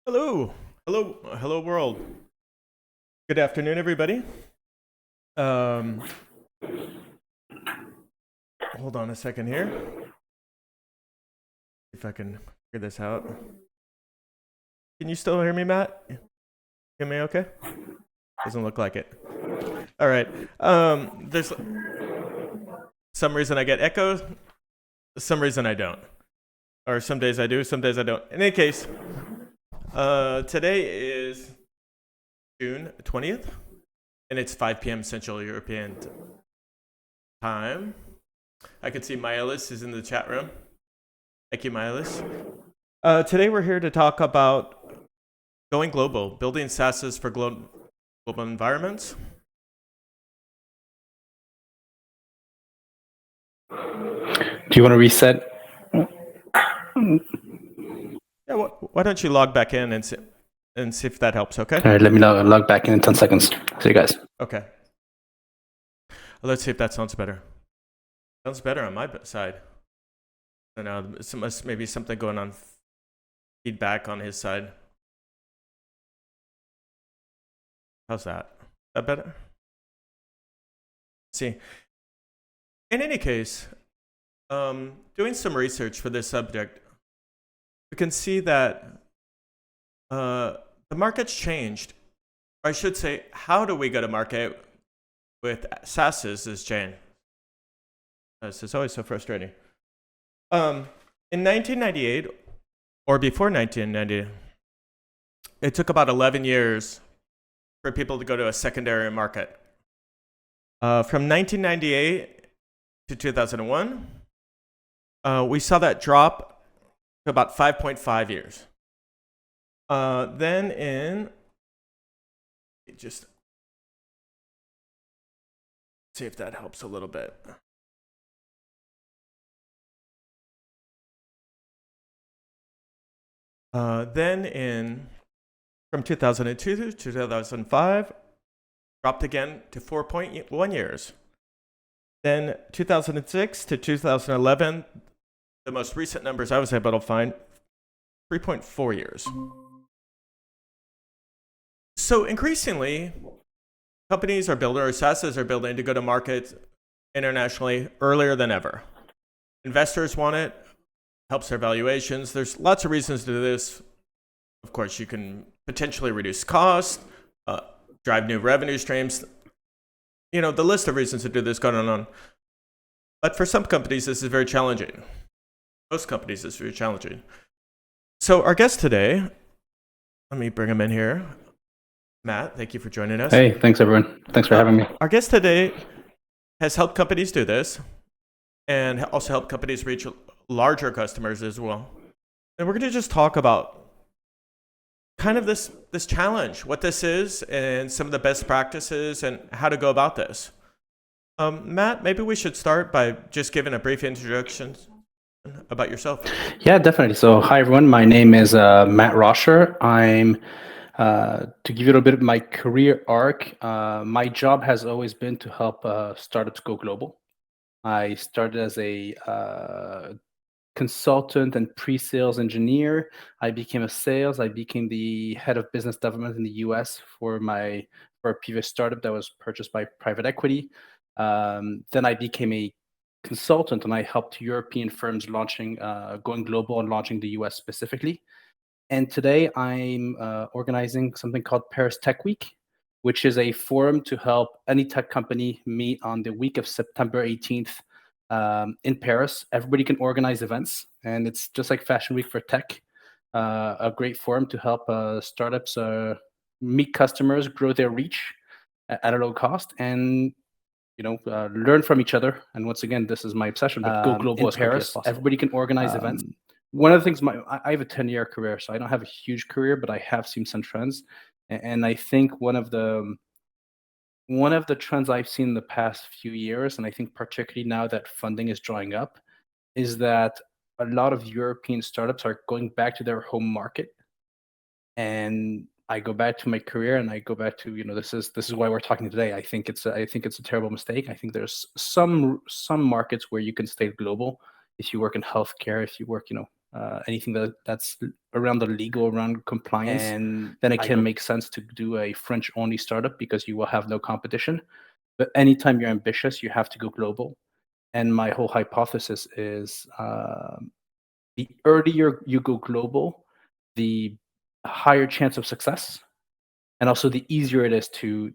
Hello, hello, world. Good afternoon, everybody. Um, Hold on a second here. If I can figure this out. Can you still hear me, Matt? Hear me okay? Doesn't look like it. All right. There's some reason I get echo, some reason I don't. Or some days I do, some days I don't. In any case, today is June 20th, and it's 5 p.m. Central European time. I can see Mialis is in the chat room. Thank you, Mialis. Today we're here to talk about going global, building SaaSes for global environments. Do you want to reset? Yeah, why don't you log back in and see if that helps, okay? All right, let me log back in 10 seconds. See you guys. Okay. Let's see if that sounds better. Sounds better on my side. I don't know, maybe something going on, feedback on his side. How's that? That better? Let's see. In any case, doing some research for this subject, we can see that the market's changed. Or I should say, how do we go to market with SaaSes is changed. This is always so frustrating. In 1998, or before 1990, it took about 11 years for people to go to a secondary market. From 1998 to 2001, we saw that drop to about 5.5 years. Then in, just see if that helps a little bit. Then from 2002 to 2005, dropped again to 4.1 years. Then 2006 to 2011, the most recent numbers I was able to find, 3.4 years. So increasingly, companies are building, or SaaSes are building to go to market internationally earlier than ever. Investors want it, helps their valuations. There's lots of reasons to do this. Of course, you can potentially reduce costs, drive new revenue streams. You know, the list of reasons to do this going on. But for some companies, this is very challenging. Most companies, this is very challenging. So our guest today, let me bring him in here. Matt, thank you for joining us. Hey, thanks everyone. Thanks for having me. Our guest today has helped companies do this and also helped companies reach larger customers as well. And we're going to just talk about kind of this challenge, what this is, and some of the best practices and how to go about this. Matt, maybe we should start by just giving a brief introduction about yourself. Yeah, definitely. So hi everyone, my name is Matt Rauscher. I'm to give you a little bit of my career arc, my job has always been to help startups go global. I started as a consultant and pre-sales engineer. I became I became the head of business development in the US for a previous startup that was purchased by private equity. Then I became a consultant and I helped European firms going global and launching the US specifically. And today I'm organizing something called Paris Tech Week, which is a forum to help any tech company meet on the week of September 18th in Paris. Everybody can organize events, and it's just like Fashion Week for tech, a great forum to help startups meet customers, grow their reach at a low cost, and learn from each other. And once again, this is my obsession, but go global as quickly as possible. Everybody can organize events. One of the things, I have a 10-year career, so I don't have a huge career, but I have seen some trends. And I think one of the trends I've seen in the past few years, and I think particularly now that funding is drying up, is that a lot of European startups are going back to their home market. And I go back to my career and I go back to, this is why we're talking today. I think it's a terrible mistake. I think there's some markets where you can stay global if you work in healthcare, if you work, anything that's around the legal, around compliance, and then it can make sense to do a French-only startup because you will have no competition. But anytime you're ambitious, you have to go global. And my whole hypothesis is the earlier you go global, the higher chance of success, and also the easier it is to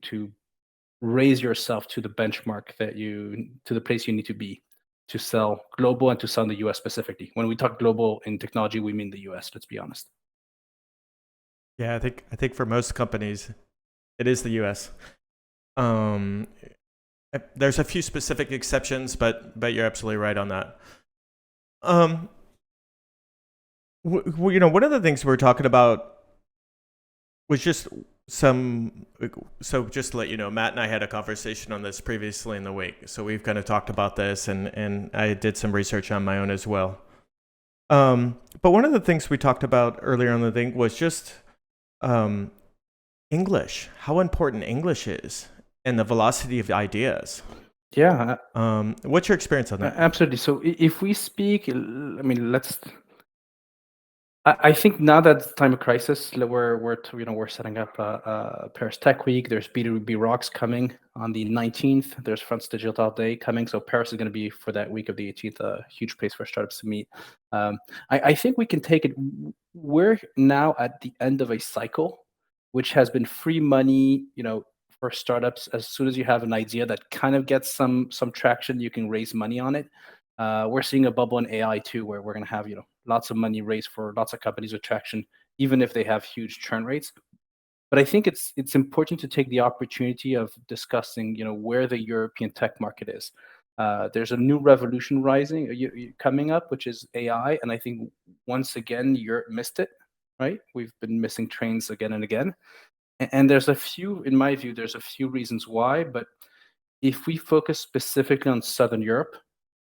raise yourself to the benchmark to the place you need to be to sell global and to sell in the US specifically. When we talk global in technology, we mean the US, let's be honest. Yeah, I think for most companies, it is the U.S. Um, there's a few specific exceptions, but you're absolutely right on that. Um, one of the things we're talking about was just so just to let you know, Matt and I had a conversation on this previously in the week. So we've kind of talked about this, and I did some research on my own as well. But one of the things we talked about earlier on the thing was just um, English, how important English is, and the velocity of ideas. Yeah, What's your experience on that? absolutely. So if we speak, I mean, I think now that it's time of crisis, we're setting up Paris Tech Week. There's B2B Rocks coming on the 19th. There's France Digital Day coming. So Paris is going to be, for that week of the 18th, a huge place for startups to meet. I think we can take it. We're now at the end of a cycle, which has been free money, for startups. As soon as you have an idea that kind of gets some traction, you can raise money on it. We're seeing a bubble in AI too, where we're going to have lots of money raised for lots of companies with traction, even if they have huge churn rates. But I think it's important to take the opportunity of discussing where the European tech market is. There's a new revolution coming up, which is AI, and I think once again Europe missed it. Right, we've been missing trains again and again, and in my view, there's a few reasons why. But if we focus specifically on Southern Europe,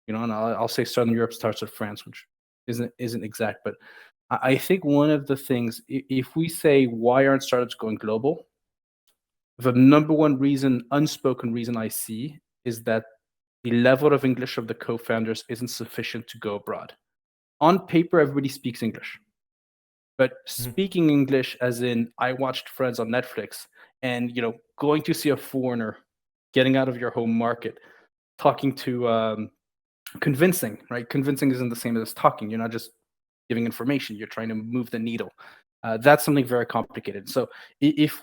and I'll say Southern Europe starts with France, which isn't exact, but I think one of the things, if we say why aren't startups going global, the number one unspoken reason I see is that the level of English of the co-founders isn't sufficient to go abroad. On paper, everybody speaks English, but speaking English, as in I watched Friends on Netflix, and going to see a foreigner, getting out of your home market, talking to convincing, right? Convincing isn't the same as talking. You're not just giving information, you're trying to move the needle. That's something very complicated. So if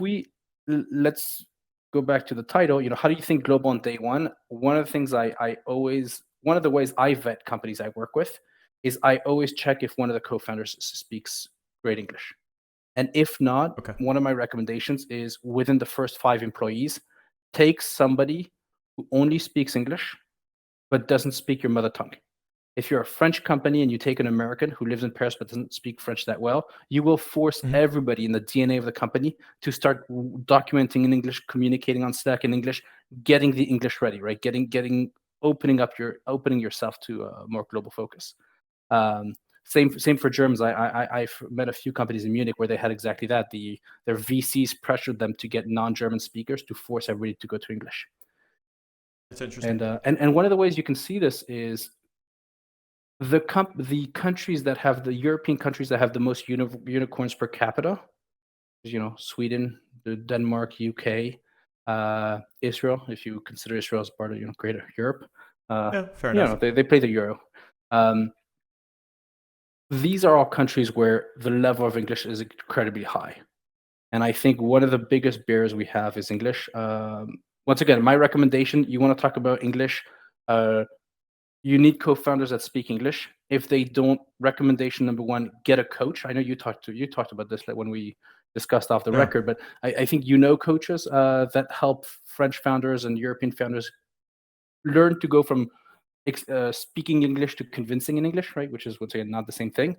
let's go back to the title, how do you think global on day one? One of the things one of the ways I vet companies I work with is I always check if one of the co-founders speaks great English. And if not, Okay. one of my recommendations is within the first 5 employees, take somebody who only speaks English but doesn't speak your mother tongue. If you're a French company and you take an American who lives in Paris but doesn't speak French that well, you will force everybody in the DNA of the company to start documenting in English, communicating on Slack in English, getting the English ready, right? Opening yourself to a more global focus. Same for Germans. I've met a few companies in Munich where they had exactly that. Their VCs pressured them to get non-German speakers to force everybody to go to English. That's interesting. And one of the ways you can see this is the countries that have the European countries that have the most unicorns per capita, Sweden, Denmark, UK, Israel, if you consider Israel as part of Greater Europe. Yeah, fair enough. They play the euro. These are all countries where the level of English is incredibly high, and I think one of the biggest barriers we have is English. Once again, my recommendation: you want to talk about English. You need co-founders that speak English. If they don't, recommendation number one: get a coach. I know you talked about this when we discussed off the record, but I think coaches that help French founders and European founders learn to go from speaking English to convincing in English, right? Which is, once again, not the same thing.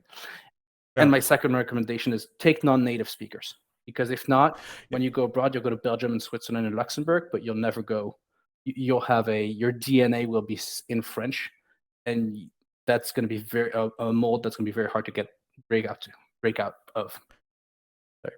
Yeah. And my second recommendation is take non-native speakers, because if not, when you go abroad, you'll go to Belgium and Switzerland and Luxembourg, but you'll never go. You'll have your DNA will be in French, and that's going to be a mold that's going to be very hard to break out of.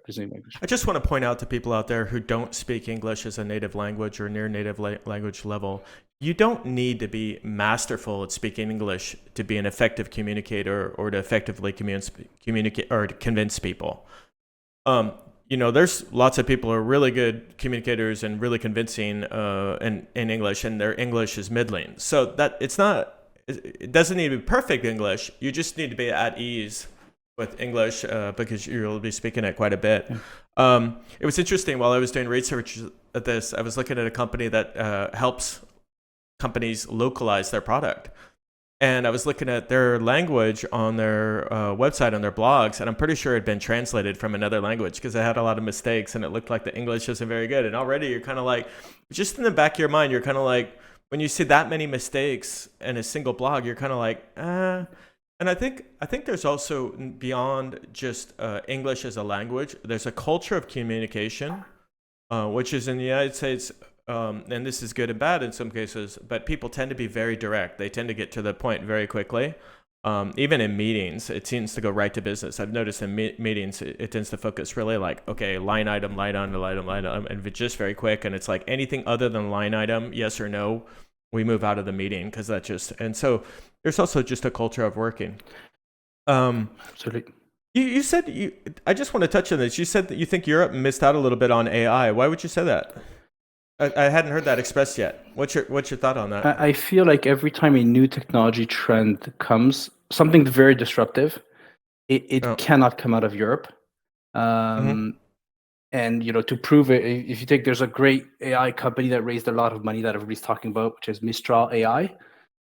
Sorry, I just want to point out to people out there who don't speak English as a native language or near native language level, you don't need to be masterful at speaking English to be an effective communicator or to effectively communicate or to convince people. Um, there's lots of people who are really good communicators and really convincing in English, and their English is middling. So that it doesn't need to be perfect English. You just need to be at ease with English because you'll be speaking it quite a bit. It was interesting while I was doing research at this. I was looking at a company that helps companies localize their product. And I was looking at their language on their website, on their blogs, and I'm pretty sure it had been translated from another language because it had a lot of mistakes and it looked like the English isn't very good. And already you're kind of like, just in the back of your mind, you're kind of like, when you see that many mistakes in a single blog, you're kind of like, And I think there's also beyond just English as a language, there's a culture of communication, which is in the United States. And this is good and bad in some cases, but people tend to be very direct. They tend to get to the point very quickly. Even in meetings, it seems to go right to business. I've noticed in meetings, it tends to focus really like, okay, line item, and it's just very quick. And it's like anything other than line item, yes or no, we move out of the meeting because and so there's also just a culture of working. Absolutely. You said I just want to touch on this. You said that you think Europe missed out a little bit on AI. Why would you say that? I hadn't heard that expressed yet. What's your thought on that? I feel like every time a new technology trend comes, something very disruptive, it cannot come out of Europe. And to prove it, if you take, there's a great AI company that raised a lot of money that everybody's talking about, which is Mistral AI.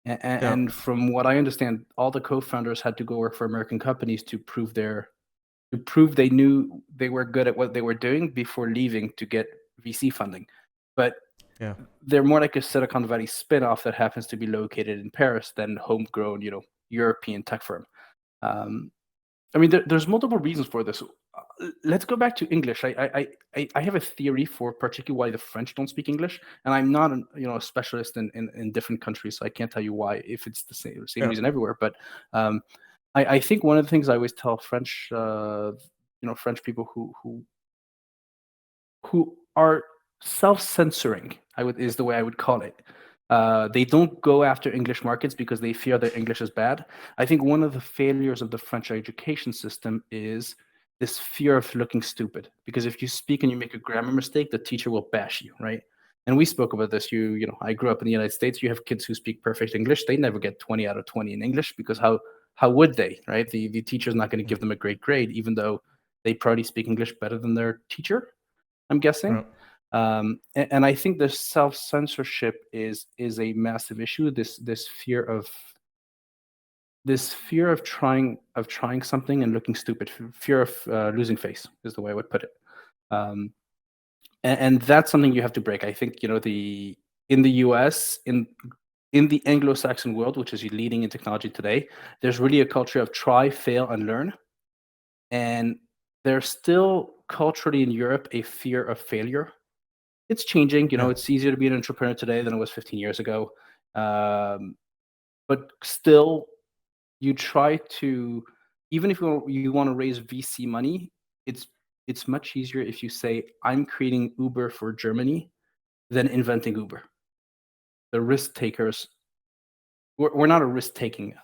And from what I understand, all the co-founders had to go work for American companies to prove they knew they were good at what they were doing before leaving to get VC funding. But they're more like a Silicon Valley spin-off that happens to be located in Paris than homegrown, European tech firm. There's multiple reasons for this. Let's go back to English. I have a theory for particularly why the French don't speak English, and I'm not a specialist in different countries, so I can't tell you why, if it's the same reason everywhere. But I think one of the things I always tell French French people who are self-censoring, is the way I would call it. They don't go after English markets because they fear their English is bad. I think one of the failures of the French education system is this fear of looking stupid. Because if you speak and you make a grammar mistake, the teacher will bash you, right? And we spoke about this. I grew up in the United States. You have kids who speak perfect English. They never get 20 out of 20 in English because how would they, right? The teacher's not going to give them a great grade, even though they probably speak English better than their teacher, I'm guessing. And I think the self-censorship is a massive issue. This fear of trying something and looking stupid, fear of losing face is the way I would put it. And that's something you have to break. I think in the US, in the Anglo-Saxon world, which is leading in technology today, there's really a culture of try, fail, and learn. And there's still culturally in Europe a fear of failure. It's changing. It's easier to be an entrepreneur today than it was 15 years ago. But still, you try to, even if you want to raise VC money, it's much easier if you say, I'm creating Uber for Germany than inventing Uber. The risk takers, we're not a risk-taking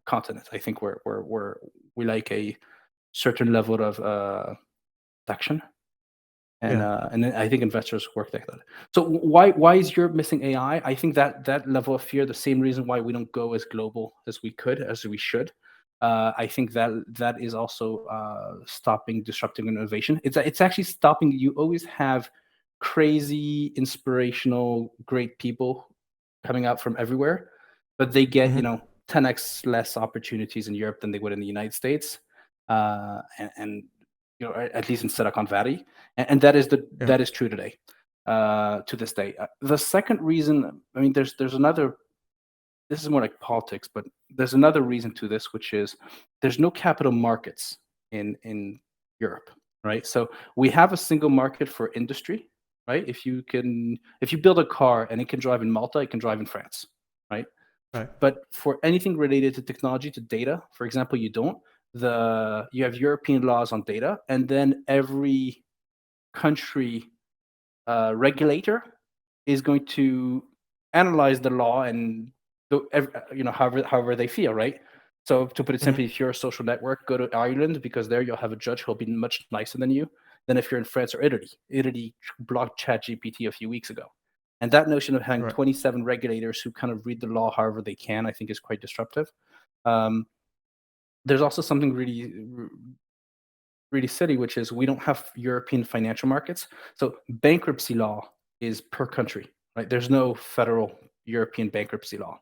continent. I think we like a certain level of action. And I think investors work like that. So why is Europe missing AI? I think that level of fear, the same reason why we don't go as global as we should. I think that is also stopping disruptive innovation. It's actually stopping. You always have crazy, inspirational, great people coming out from everywhere, but they get 10x less opportunities in Europe than they would in the United States, and at least in Silicon Valley, and that is true today, to this day. The second reason, there's another. This is more like politics, but there's another reason to this, which is there's no capital markets in Europe, right? So we have a single market for industry, right? If you build a car and it can drive in Malta, it can drive in France, right? But for anything related to technology, to data, for example, you don't. You have European laws on data, and then every country regulator is going to analyze the law and however they feel, right? So to put it Hmm. simply, if you're a social network, go to Ireland because there you'll have a judge who'll be much nicer than you than if you're in France or Italy. Italy blocked ChatGPT a few weeks ago. And that notion of having Right. 27 regulators who kind of read the law however they can, I think is quite disruptive. Um, there's also something really silly, which is we don't have European financial markets. So bankruptcy law is per country, right? There's no federal European bankruptcy law.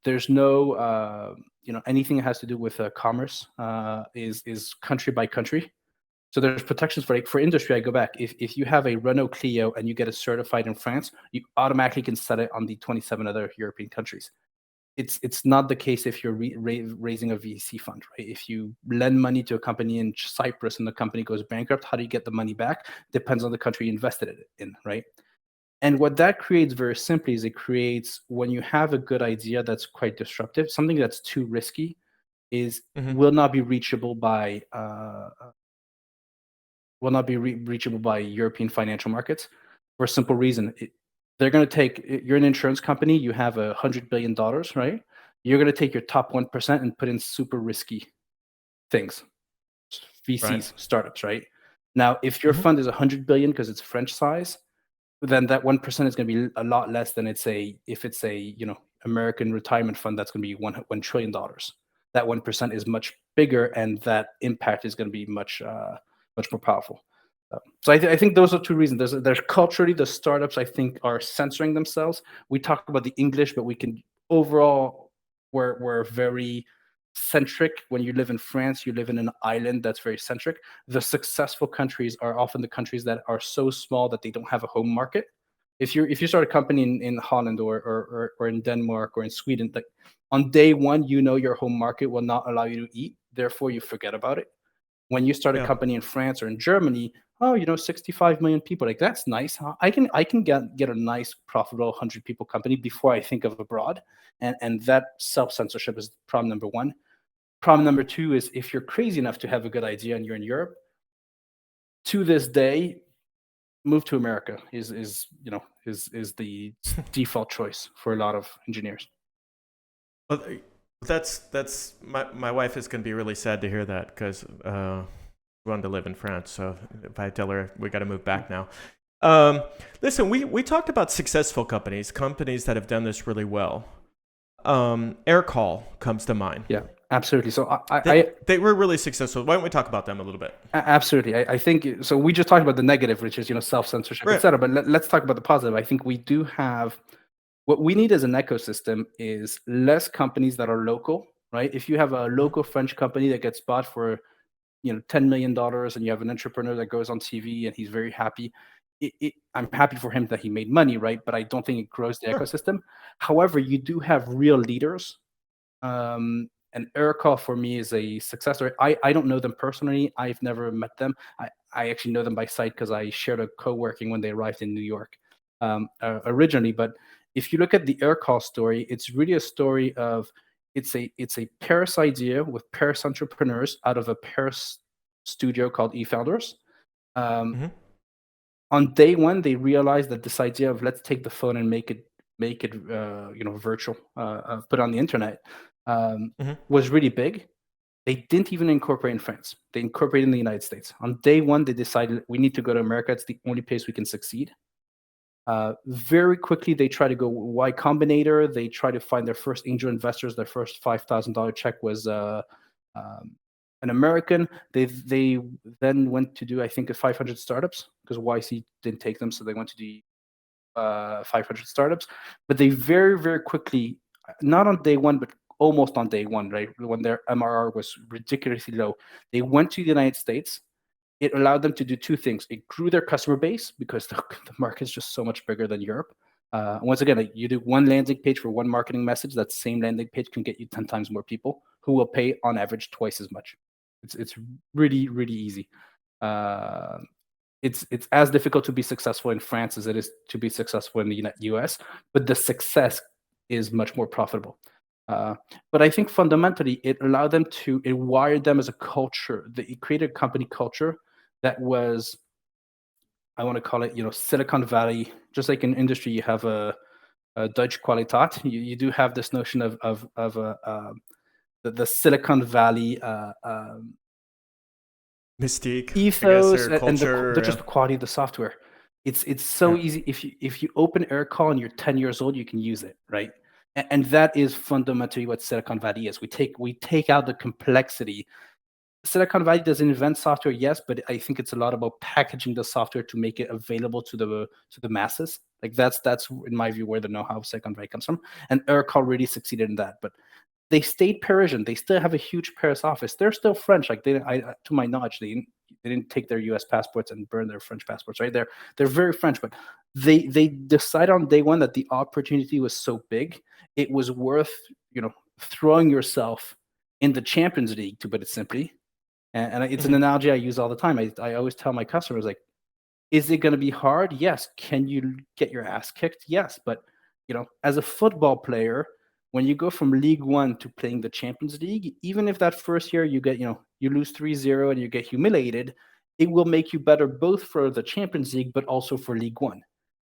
There's no, anything that has to do with commerce is country by country. So there's protections for, like, for industry. I go back. If you have a Renault Clio and you get it certified in France, you automatically can set it on the 27 other European countries. It's not the case if you're raising a VC fund, right? If you lend money to a company in Cyprus and the company goes bankrupt, how do you get the money back? Depends on the country you invested it in, right? And what that creates very simply is it creates, when you have a good idea that's quite disruptive, something that's too risky is Hmm. will not be reachable by reachable by European financial markets for a simple reason. They're going to take, you're an insurance company, you have $100 billion, right? You're going to take your top 1% and put in super risky things, Right. VCs, startups, right? Now, if your Hmm. fund is 100 billion because it's French size, then that 1% is going to be a lot less than if it's a American retirement fund that's going to be $1 trillion. That 1% is much bigger, and that impact is going to be much more powerful. So I think those are two reasons. There's culturally, the startups, I think, are censoring themselves. We talk about the English, but we can overall, we're very centric. When you live in France, you live in an island that's very centric. The successful countries are often the countries that are so small that they don't have a home market. If you start a company in Holland or in Denmark or in Sweden, like, on day one, your home market will not allow you to eat. Therefore, you forget about it. When you start a Yeah. company in France or in Germany, oh, 65 million people, like, that's nice, huh? I can get a nice profitable 100 people company before I think of abroad. And that self censorship is problem number one. Problem number two is, if you're crazy enough to have a good idea and you're in Europe, to this day, move to America is the default choice for a lot of engineers. Well, that's my wife is going to be really sad to hear that because she wanted to live in France. So if I tell her we got to move back now. Listen, we talked about successful companies that have done this really well. Aircall comes to mind. Yeah, absolutely. So They were really successful. Why don't we talk about them a little bit? absolutely. I think so. We just talked about the negative, which is self censorship, Right. etc. But let's talk about the positive. I think we do have, what we need as an ecosystem is less companies that are local, right? If you have a Mhm. local French company that gets bought for $10 million, and you have an entrepreneur that goes on TV and he's very happy, I'm happy for him that he made money, right? But I don't think it grows the Sure. ecosystem. However, you do have real leaders. And Erica for me is a success story. I don't know them personally. I've never met them. I actually know them by sight because I shared a co-working when they arrived in New York originally. But if you look at the Aircall story, it's really a story of, it's a Paris idea with Paris entrepreneurs out of a Paris studio called eFounders. Um, Hmm. on day one, they realized that this idea of, let's take the phone and make it virtual, put on the internet, um, Hmm. was really big. They didn't even incorporate in France. They incorporated in the United States. On day one, they decided, we need to go to America. It's the only place we can succeed. Very quickly, they try to go Y Combinator. They try to find their first angel investors. Their first $5,000 check was um, an American. They then went to do, I think, 500 startups because YC didn't take them, so they went to do 500 startups. But they very, very quickly, not on day one, but almost on day one, right, when their MRR was ridiculously low, they went to the United States. It allowed them to do two things. It grew their customer base because the market is just so much bigger than Europe. Once again, like, you do one landing page for one marketing message, that same landing page can get you 10 times more people who will pay on average twice as much. It's really, really easy. Uh, it's as difficult to be successful in France as it is to be successful in the US, but the success is much more profitable. Uh, but I think fundamentally, it wired them as a culture. It created a company culture that was, I want to call it, Silicon Valley. Just like in industry, you have Deutsche Qualität. You do have this notion of the Silicon Valley Mystique, I guess, ethos or and culture. just the quality of the software. It's so Yeah. easy. If you open Aircall and you're 10 years old, you can use it, right? And that is fundamentally what Silicon Valley is. We take out the complexity. Silicon Valley doesn't invent software, yes, but I think it's a lot about packaging the software to make it available to the masses. Like that's in my view where the know-how of Silicon Valley comes from. And Aircall really succeeded in that. But they stayed Parisian. They still have a huge Paris office. They're still French. Like to my knowledge, they didn't take their U.S. passports and burn their French passports. Right? They're very French, but they decided on day one that the opportunity was so big, it was worth throwing yourself in the Champions League, to put it simply. And it's an Mhm. analogy I use all the time. I always tell my customers, like, is it going to be hard? Yes. Can you get your ass kicked? Yes. But as a football player, when you go from League One to playing the Champions League, even if that first year you lose 3-0 and you get humiliated, it will make you better both for the Champions League but also for League One.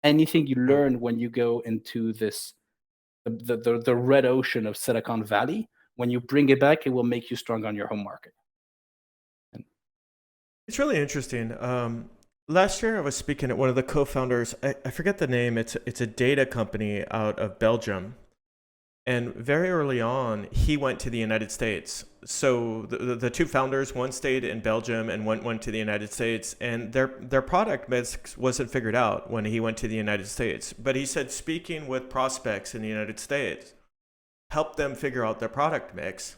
Anything you Yeah. learn when you go into this the red ocean of Silicon Valley, when you bring it back, it will make you strong on your home market. It's really interesting. Last year, I was speaking at one of the co-founders. I forget the name. It's a data company out of Belgium, and very early on, he went to the United States. So the two founders, one stayed in Belgium and one went to the United States, and their product mix wasn't figured out when he went to the United States. But he said speaking with prospects in the United States helped them figure out their product mix.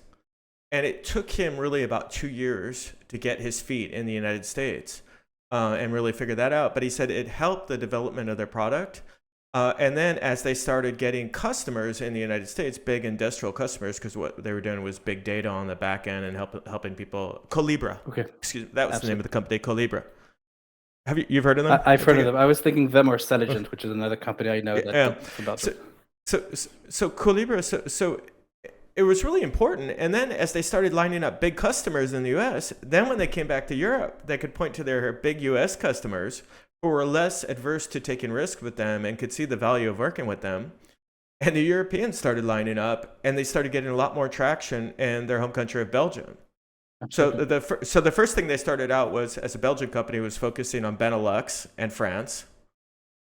And it took him really about 2 years to get his feet in the United States and really figure that out. But he said it helped the development of their product. And then as they started getting customers in the United States, big industrial customers, because what they were doing was big data on the back end and helping people. Colibra, Okay, excuse me, that was the name of absolutely. the company, Colibra. You've heard of them? I've I heard of them. forget. I was thinking them or Celigent, which is another company I know Yeah. from Belgium. So so Colibra. So it was really important. And then as they started lining up big customers in the US, then when they came back to Europe, they could point to their big US customers who were less adverse to taking risks with them and could see the value of working with them. And the Europeans started lining up and they started getting a lot more traction in their home country of Belgium. So Absolutely. the first thing they started out was as a Belgian company was focusing on Benelux and France.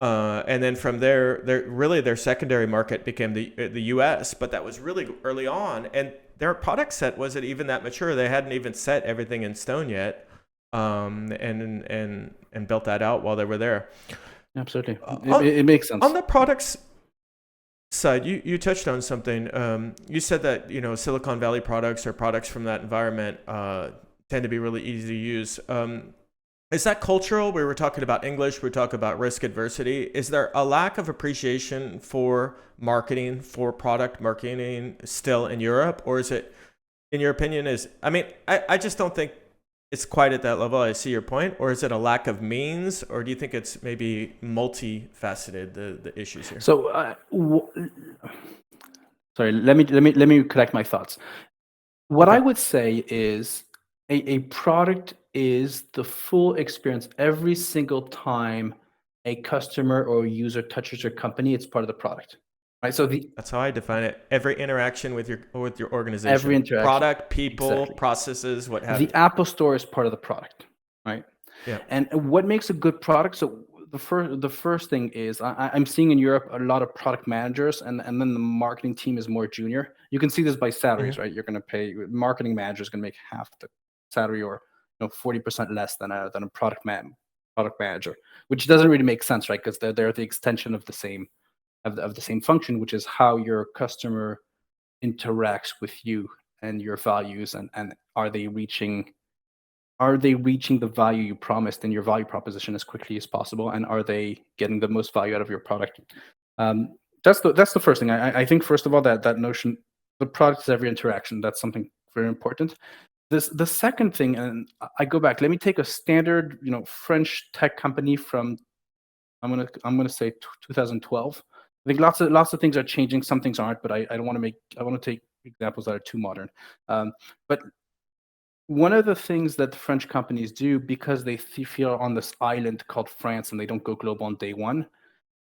And then from there, their secondary market became the U.S., but that was really early on, and their product set wasn't even that mature. They hadn't even set everything in stone yet, and built that out while they were there. Absolutely. On, It makes on sense. the products side, you touched on something. You said that Silicon Valley products or products from that environment tend to be really easy to use. Is that cultural? We were talking about English. We were talking about risk adversity. Is there a lack of appreciation for marketing, for product marketing still in Europe? Or is it, in your opinion, I just don't think it's quite at that level. I see your point. Or is it a lack of means? Or do you think it's maybe multifaceted, the issues here? So, sorry, let me collect my thoughts. What I Okay. would say is a product is the full experience every single time a customer or user touches your company, it's part of the product. Right? So the That's how I define it. Every interaction with your every organization, interaction, product, people, exactly. processes, what have The you. Apple Store is part of the product, right? Yeah. And what makes a good product? So the first thing is I'm seeing in Europe a lot of product managers, and then the marketing team is more junior. You can see this by Hmm. salaries, right? You're going to pay marketing manager is going to make half the salary, or 40% less than a product manager, which doesn't really make sense, right? Because they're the extension of the same of the same function, which is how your customer interacts with you and your values, and are they reaching the value you promised in your value proposition as quickly as possible, and are they getting the most value out of your product? That's the first thing. I think first of all that notion, the product is every interaction. That's something very important. The second thing, and I go back. Let me take a standard, French tech company from I'm gonna say 2012. I think lots of things are changing. Some things aren't, but I don't want to make I want to take examples that are too modern. But one of the things that the French companies do, because they feel on this island called France and they don't go global on day one,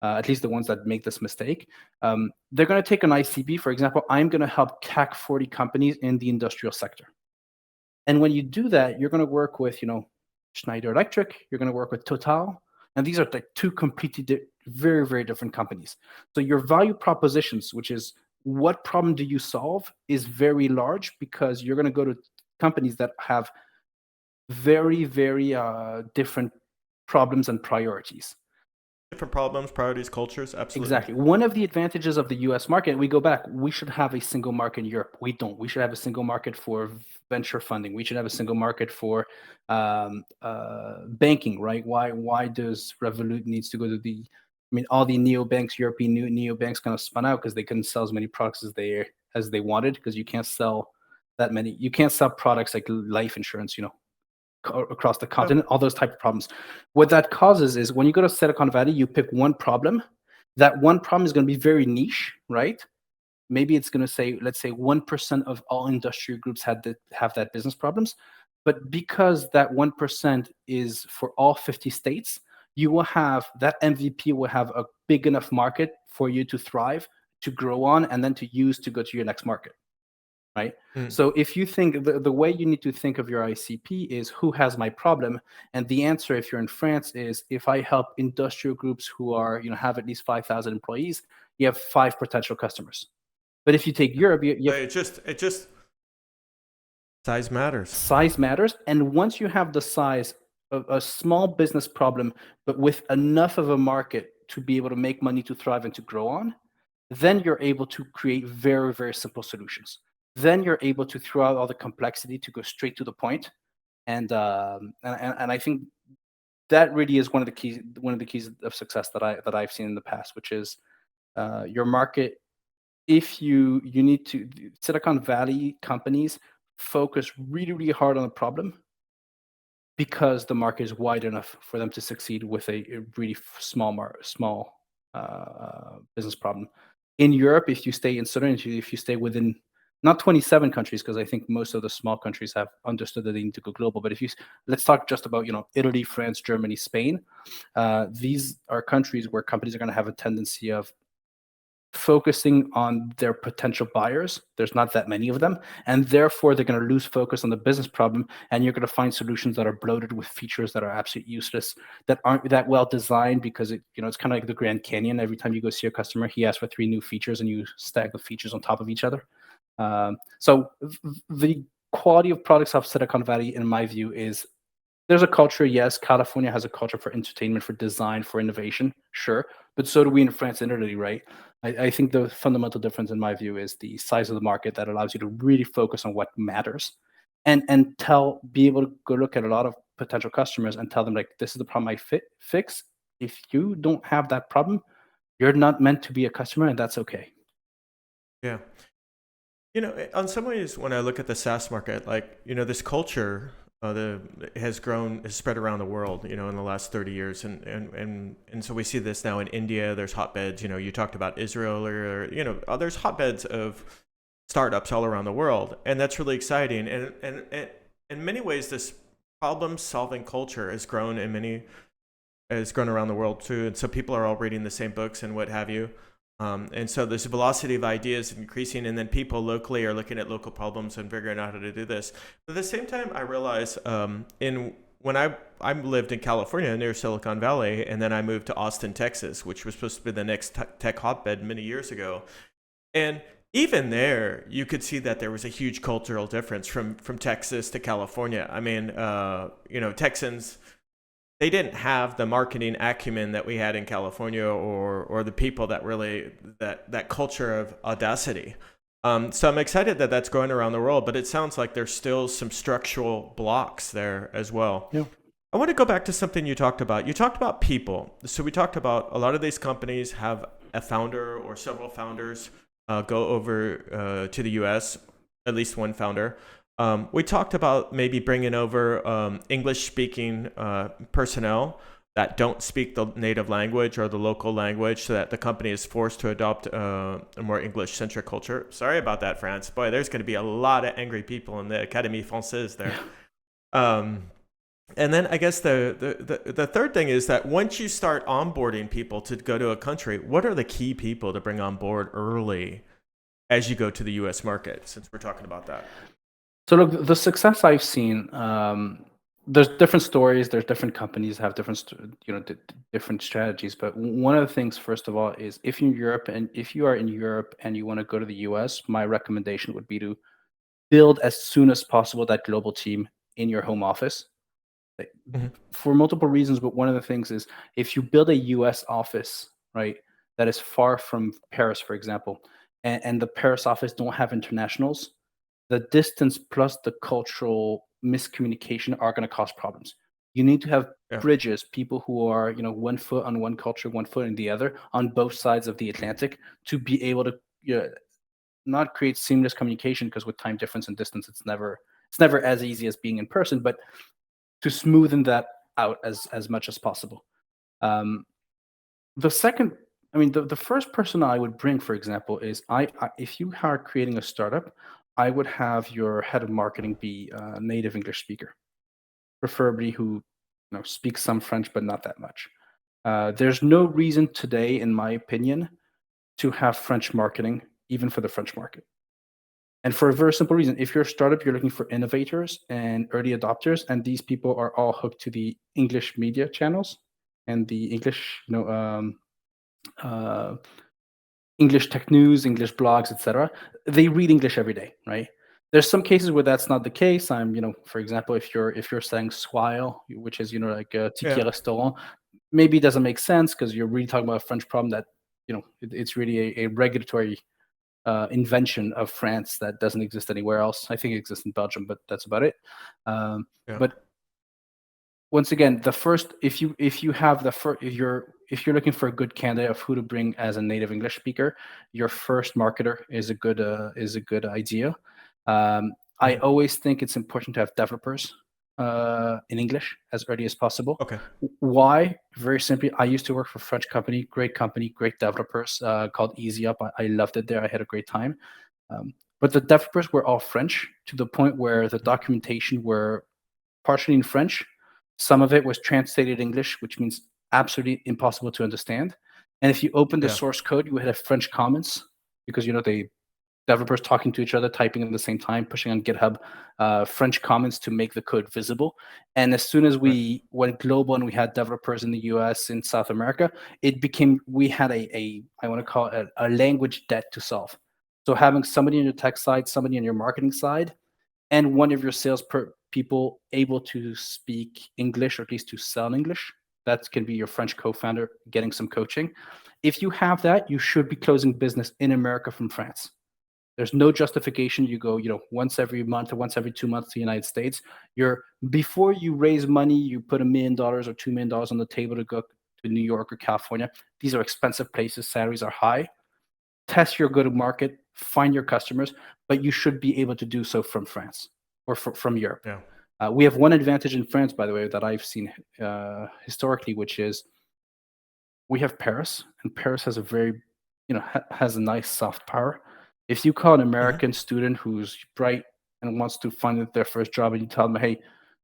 at least the ones that make this mistake. They're going to take an ICB. For example, I'm going to help CAC 40 companies in the industrial sector. And when you do that, you're going to work with, Schneider Electric, you're going to work with Total, and these are like two completely very, very different companies. So your value propositions, which is what problem do you solve, is very large because you're going to go to companies that have very, very different problems and priorities. Different problems, priorities, cultures, absolutely. Exactly. One of the advantages of the US market, we go back, we should have a single market in Europe. We don't. We should have a single market for venture funding. We should have a single market for banking, right? Why does Revolut needs to go to all the neobanks, European neobanks kind of spun out because they couldn't sell as many products as they wanted, because you can't sell that many. You can't sell products like life insurance, across the continent, all those type of problems. What that causes is when you go to Silicon Valley, you pick one problem. That one problem is going to be very niche, right? Maybe it's going to say, let's say 1% of all industry groups have that business problems. But because that 1% is for all 50 states, you will have that MVP will have a big enough market for you to thrive, to grow on, and then to use to go to your next market. Right. So if you think the way you need to think of your ICP is who has my problem, and the answer, if you're in France, is if I help industrial groups who are have at least 5,000 employees, you have 5 potential customers. But if you take Europe, you have, it just size matters. Size matters, and once you have the size of a small business problem, but with enough of a market to be able to make money, to thrive, and to grow on, then you're able to create very, very simple solutions. Then you're able to throw out all the complexity to go straight to the point. And I think that really is one of the keys of success that I've seen in the past, which is your market. If you need to, Silicon Valley companies focus really, really hard on the problem because the market is wide enough for them to succeed with a really small business problem. In Europe, if you stay in if you stay within not 27 countries, because I think most of the small countries have understood that they need to go global. But let's talk just about Italy, France, Germany, Spain. These are countries where companies are going to have a tendency of focusing on their potential buyers. There's not that many of them, and therefore they're going to lose focus on the business problem, and you're going to find solutions that are bloated with features that are absolutely useless, that aren't that well designed, because it's kind of like the Grand Canyon. Every time you go see a customer, he asks for 3 new features, and you stack the features on top of each other. So the quality of products of Silicon Valley, in my view, is there's a culture. Yes, California has a culture for entertainment, for design, for innovation, sure, but so do we in France and Italy, right? I think the fundamental difference, in my view, is the size of the market that allows you to really focus on what matters, and be able to go look at a lot of potential customers and tell them, like, this is the problem I fix. If you don't have that problem, you're not meant to be a customer, and that's okay. Yeah. On some ways, when I look at the SaaS market, like, this culture has spread around the world, in the last 30 years. And so we see this now in India. There's hotbeds, you talked about Israel earlier, there's hotbeds of startups all around the world. And that's really exciting. And in many ways, this problem solving culture has grown around the world too. And so people are all reading the same books and what have you. And so this velocity of ideas is increasing, and then people locally are looking at local problems and figuring out how to do this. But at the same time, I realize when I lived in California near Silicon Valley, and then I moved to Austin, Texas, which was supposed to be the next tech hotbed many years ago. And even there, you could see that there was a huge cultural difference from Texas to California. I mean, Texans, they didn't have the marketing acumen that we had in California, or the people that really that culture of audacity. So I'm excited that that's going around the world, but it sounds like there's still some structural blocks there as well. Yeah. I want to go back to something you talked about. You talked about people. So we talked about a lot of these companies have a founder or several founders go over to the US, at least one founder. We talked about maybe bringing over English-speaking personnel that don't speak the native language or the local language, so that the company is forced to adopt a more English-centric culture. Sorry about that, France. Boy, there's going to be a lot of angry people in the Académie Française there. And then I guess the third thing is that once you start onboarding people to go to a country, what are the key people to bring on board early as you go to the U.S. market, since we're talking about that? So look, the success I've seen, there's different stories. There's different companies have different, different strategies. But one of the things, first of all, is if you're in Europe and if you are in Europe and you want to go to the US, my recommendation would be to build as soon as possible that global team in your home office. Like, Mhm. for multiple reasons, but one of the things is if you build a US office, right, that is far from Paris, for example, and the Paris office don't have internationals, the distance plus the cultural miscommunication are going to cause problems. You need to have Yeah. bridges, people who are, 1 foot on one culture, 1 foot in the other, on both sides of the Atlantic, to be able to, not create seamless communication, because with time difference and distance, it's never as easy as being in person, but to smoothen that out as much as possible. Um, the second, I mean, the first person I would bring, for example, is if you are creating a startup, I would have your head of marketing be a native English speaker, preferably who speaks some French, but not that much. There's no reason today, in my opinion, to have French marketing, even for the French market. And for a very simple reason, if you're a startup, you're looking for innovators and early adopters, and these people are all hooked to the English media channels and the English, uh, English tech news, English blogs, etc. They read English every day, right? There's some cases where that's not the case. For example, if you're saying swile, which is like a ticket Yeah. restaurant, maybe it doesn't make sense because you're really talking about a French problem that it's really a regulatory invention of France that doesn't exist anywhere else. I think it exists in Belgium, but that's about it. Yeah. But once again, the first, if you have the first, if you're looking for a good candidate of who to bring as a native English speaker, your first marketer is a good idea. I Mhm. always think it's important to have developers in English as early as possible. Okay. Why? Very simply, I used to work for a French company, great developers called Easy Up. I loved it there. I had a great time. But the developers were all French, to the point where the Mhm. documentation were partially in French. Some of it was translated English, which means absolutely impossible to understand. And if you open the Yeah. source code, you would have French comments because they developers talking to each other, typing at the same time, pushing on GitHub, French comments to make the code visible. And as soon as Right. we went global and we had developers in the US, in South America, it became, we had I want to call it a language debt to solve. So having somebody on your tech side, somebody on your marketing side, and one of your people able to speak English, or at least to sell English, that can be your French co-founder getting some coaching. If you have that, you should be closing business in America from France. There's no justification. You go, once every month or once every 2 months to the United States. Before you raise money, you put $1 million or $2 million on the table to go to New York or California. These are expensive places. Salaries are high. Test your go-to-market, find your customers, but you should be able to do so from France or from Europe. Yeah. We have one advantage in France, by the way, that I've seen historically, which is we have Paris, and Paris has a very, has a nice soft power. If you call an Mhm. American student who's bright and wants to find their first job, and you tell them, "Hey,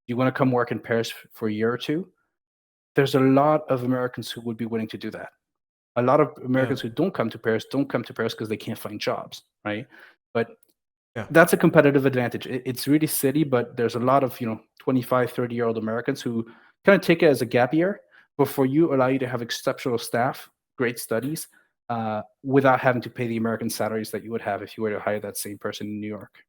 you want to come work in Paris for a year or two?" There's a lot of Americans who would be willing to do that. A lot of Yeah. Americans who don't come to Paris because they can't find jobs, right? But Yeah. that's a competitive advantage. It's really silly, but there's a lot of 25, 30-year-old Americans who kind of take it as a gap year, but for you, allow you to have exceptional staff, great studies, without having to pay the American salaries that you would have if you were to hire that same person in New York.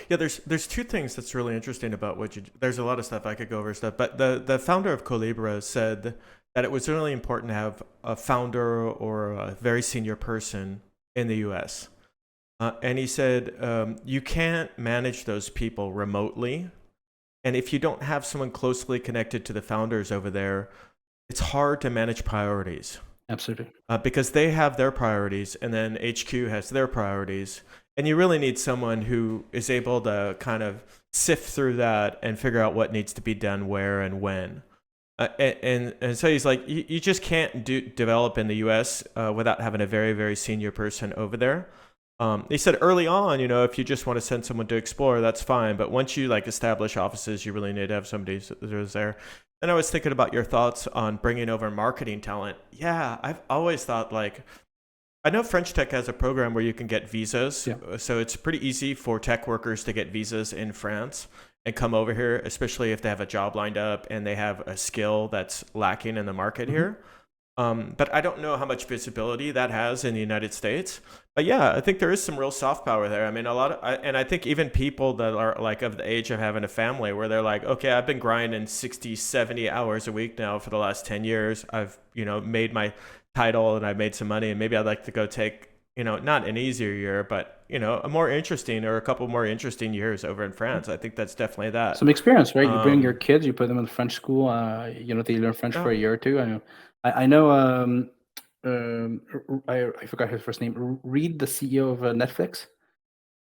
Yeah, there's two things that's really interesting about what you. There's a lot of stuff I could go over stuff, but the founder of Colibra said that it was really important to have a founder or a very senior person in the U.S. And he said you can't manage those people remotely, and if you don't have someone closely connected to the founders over there, it's hard to manage priorities. Absolutely. Because they have their priorities and then HQ has their priorities. And you really need someone who is able to kind of sift through that and figure out what needs to be done where and when. And so he's like, you just can't develop in the US without having a very, very senior person over there. He said early on, if you just want to send someone to explore, that's fine. But once you like establish offices, you really need to have somebody who's there. And I was thinking about your thoughts on bringing over marketing talent. Yeah, I've always thought like I know French Tech has a program where you can get visas. Yeah. So it's pretty easy for tech workers to get visas in France and come over here, especially if they have a job lined up and they have a skill that's lacking in the market Mm-hmm. here. But I don't know how much visibility that has in the United States. But yeah, I think there is some real soft power there. I mean, and I think even people that are like of the age of having a family where they're like, okay, I've been grinding 60, 70 hours a week now for the last 10 years. I've, made my title and I've made some money and maybe I'd like to go take, not an easier year, but, a more interesting or a couple more interesting years over in France. I think that's definitely that. Some experience, right? You bring your Um, kids, you put them in the French school. They learn French yeah, for a year or two. I know. I forgot his first name. Reed, the CEO of Netflix.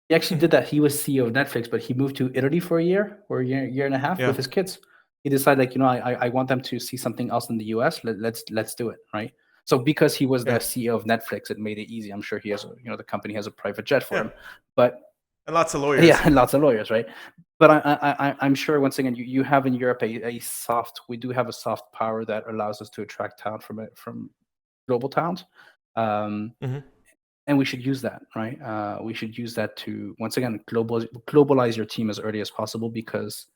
He actually did that. He was CEO of Netflix, but he moved to Italy for a year or a year and a half yeah, with his kids. He decided, like, I want them to see something else in the US. Let's do it, right? So because he was the yeah, CEO of Netflix, it made it easy. I'm sure he has, the company has a private jet for yeah. him, but And lots of yeah, lawyers. and lots of lawyers, right? But I'm sure once again, you have in Europe we do have a soft power that allows us to attract talent from global talent. Um, Hmm. and we should use that, right? We should use that to once again globalize your team as early as possible, because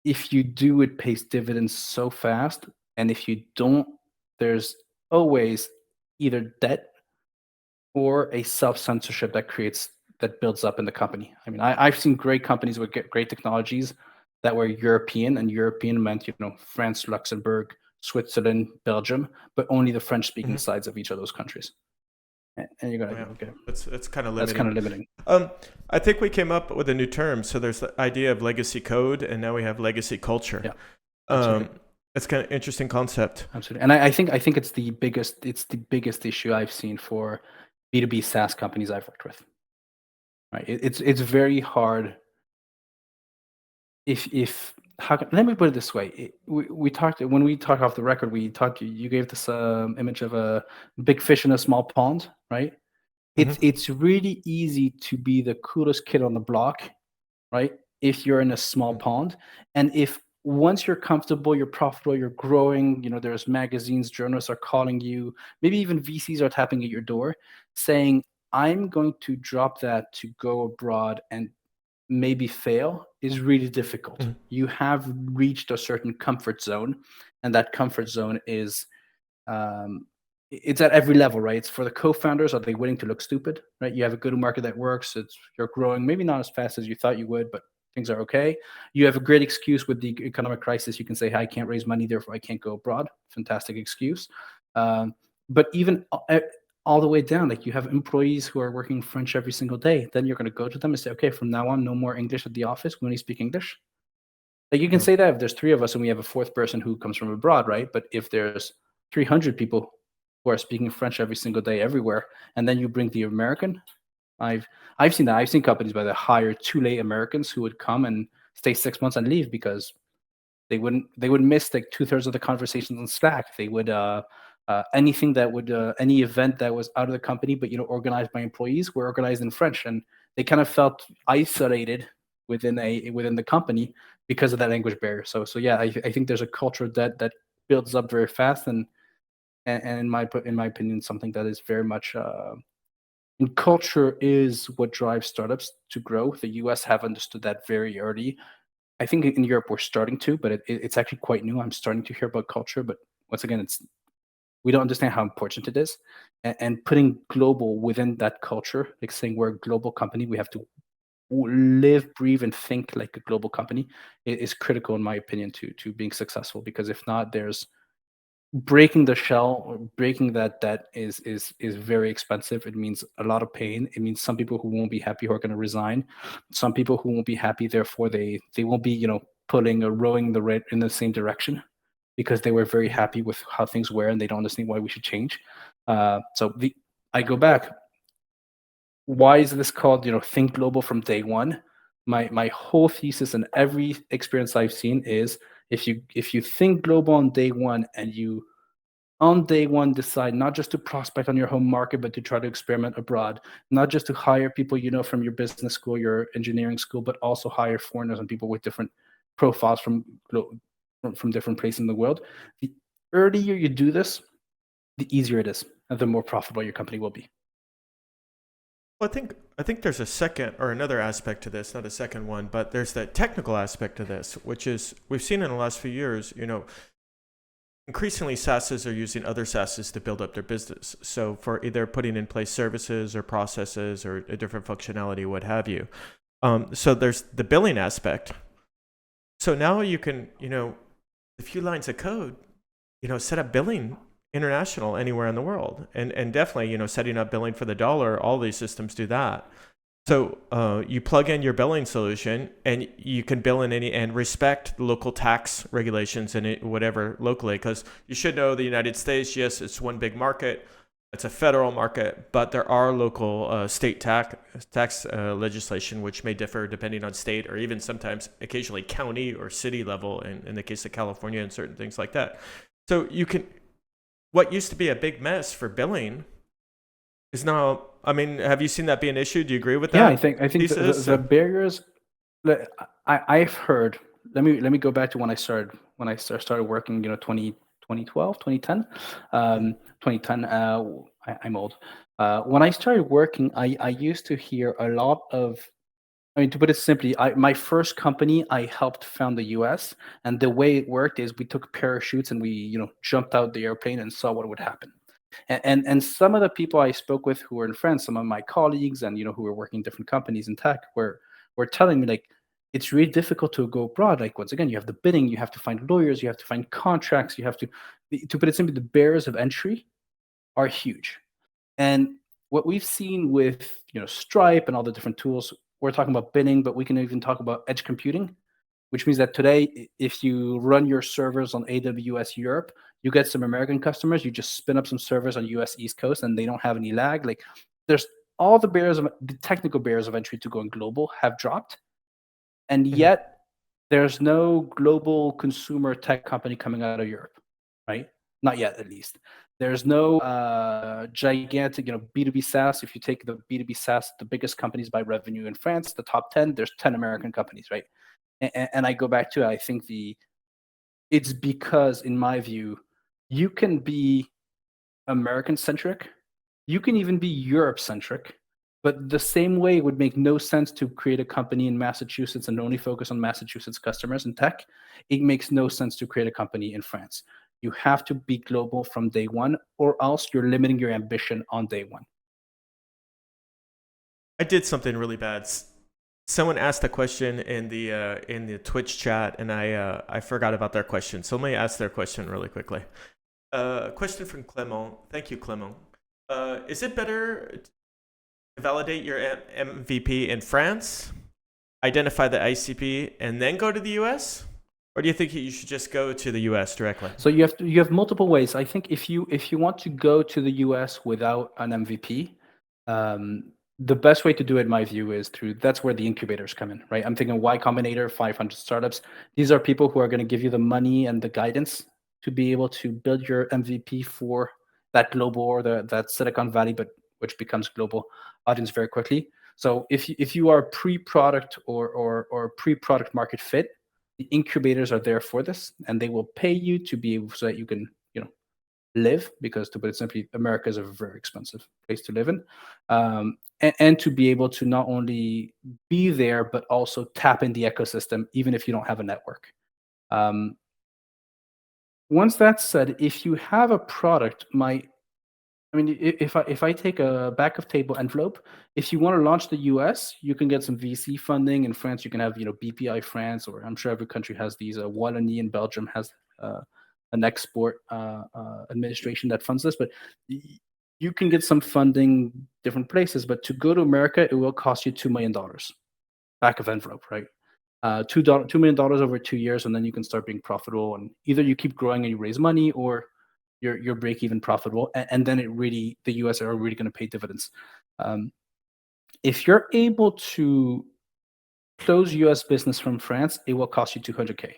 if you do, it pays dividends so fast, and if you don't, there's always either debt or a self censorship that builds up in the company. I mean, I've seen great companies with great technologies that were European, and European meant France, Luxembourg, Switzerland, Belgium, but only the French speaking Hmm. sides of each of those countries. And you're gonna Yeah, okay, it's kind of that's kind limiting. of limiting. Um, I think we came up with a new term. So there's the idea of legacy code, and now we have legacy culture. Yeah, Um, absolutely. it's kind of interesting concept. Absolutely. And I think it's the biggest issue I've seen for B2B SaaS companies I've worked with. Right. It's very hard if let me put it this way. We talked when we talked off the record, we talked you gave this image of a big fish in a small pond, right? Hmm. It's really easy to be the coolest kid on the block, right? If you're in a small pond, and if once you're comfortable, you're profitable, you're growing, there's magazines, journalists are calling you, maybe even VCs are tapping at your door saying, I'm going to drop that to go abroad and maybe fail is really difficult. Hmm. You have reached a certain comfort zone, and that comfort zone is it's at every level, right? It's for the co-founders. Are they willing to look stupid, right? You have a go-to-market that works. You're growing, maybe not as fast as you thought you would, but things are okay. You have a great excuse with the economic crisis. You can say, hey, I can't raise money, therefore I can't go abroad. Fantastic excuse. Um, but even all the way down, like you have employees who are working French every single day. Then you're going to go to them and say, okay, from now on, no more English at the office. We only speak English. Like you can Yeah. say that if there's three of us and we have a fourth person who comes from abroad, right? But if there's 300 people who are speaking French every single day everywhere, and then you bring the American, I've I've seen that. I've seen companies by the hire two late Americans who would come and stay 6 months and leave because they would miss like 2/3 of the conversations on Slack. They would anything that would any event that was out of the company but organized by employees were organized in French, and they kind of felt isolated within the company because of that language barrier. So yeah, I think there's a culture that builds up very fast, and in my opinion, something that is very much and culture is what drives startups to grow. The US have understood that very early. I think in Europe we're starting to, but it's actually quite new. I'm starting to hear about culture, but once again, we don't understand how important it is, and putting global within that culture, like saying we're a global company, we have to live, breathe, and think like a global company is critical, in my opinion, to being successful. Because if not, there's breaking the shell or breaking that is very expensive. It means a lot of pain. It means some people who won't be happy who are going to resign, some people who won't be happy, therefore they won't be pulling or rowing the right in the same direction because they were very Hmm. happy with how things were and they don't understand why we should change. So I go back, why is this called think global from day one? My whole thesis and every experience I've seen is if you think global on day one and you on day one decide not just to prospect on your home market, but to try to experiment abroad, not just to hire people from your business school, your engineering school, but also hire foreigners and people with different profiles from different places in the world. The earlier you do this, the easier it is, and the more profitable your company will be. Well, I think there's a second or another aspect to this, not a second one, but there's the technical aspect to this, which is we've seen in the last few years, increasingly SaaSes are using other SaaSes to build up their business. So for either putting in place services or processes or a different functionality, what have you. So there's the billing aspect. So now you can, a few lines of code, set up billing international anywhere in the world. And definitely, setting up billing for the dollar, all these systems do that. So you plug in your billing solution and you can bill in any and respect local tax regulations and whatever locally, because you should know the United States, yes, it's one big market. It's a federal market, but there are local state tax legislation which may differ depending on state or even sometimes occasionally county or city level in the case of California and certain things like that. So what used to be a big mess for billing is now, have you seen that be an issue? Do you agree with that? Yeah, I think the barriers. I've heard. Let me go back to when I started working. 2012, 2010, 2010. I'm old. When I started working, I used to hear a lot of. To put it simply, my first company I helped found the U.S. and the way it worked is we took parachutes and we jumped out the airplane and saw what would happen. And some of the people I spoke with who were in France, some of my colleagues, and who were working in different companies in tech, were telling me like it's really difficult to go abroad. Like once again, you have the bidding, you have to find lawyers, you have to find contracts, you have to put it simply, the barriers of entry are huge. And what we've seen with Stripe and all the different tools, we're talking about bidding, but we can even talk about edge computing, which means that today, if you run your servers on AWS Europe, you get some American customers, you just spin up some servers on US East Coast and they don't have any lag. Like there's all the technical barriers of entry to going global have dropped. And yet there's no global consumer tech company coming out of Europe, right? Not yet, at least. There's no gigantic, B2B SaaS. If you take the B2B SaaS, the biggest companies by revenue in France, the top 10, there's 10 American companies, right? And I go back to, I think it's because, in my view, you can be American-centric, you can even be Europe-centric, but the same way it would make no sense to create a company in Massachusetts and only focus on Massachusetts customers in tech, it makes no sense to create a company in France. You have to be global from day one, or else you're limiting your ambition on day one. I did something really bad. Someone asked a question in the Twitch chat, and I forgot about their question. So let me ask their question really quickly. Question from Clement. Thank you, Clement. Is it better to validate your MVP in France, identify the ICP, and then go to the US? Or do you think you should just go to the US directly? So you have multiple ways. I think if you want to go to the US without an MVP, the best way to do it, in my view, is that's where the incubators come in, right? I'm thinking Y Combinator, 500 startups. These are people who are going to give you the money and the guidance to be able to build your MVP for that global or that Silicon Valley, but which becomes global audience very quickly. So if you are pre-product or pre-product market fit, the incubators are there for this, and they will pay you to be able so that you can live, because to put it simply, America is a very expensive place to live in, and to be able to not only be there but also tap in the ecosystem even if you don't have a network. Once that's said, if you have a product, if I take a back of table envelope, if you want to launch the US, you can get some VC funding. In France, you can have BPI France, or I'm sure every country has these. Wallonie in Belgium has an export administration that funds this, but you can get some funding different places. But to go to America, it will cost you $2 million back of envelope, right? $2 million over 2 years, and then you can start being profitable. And either you keep growing and you raise money, or you're break even profitable, and then the US are really going to pay dividends. If you're able to close US business from France, it will cost you $200K.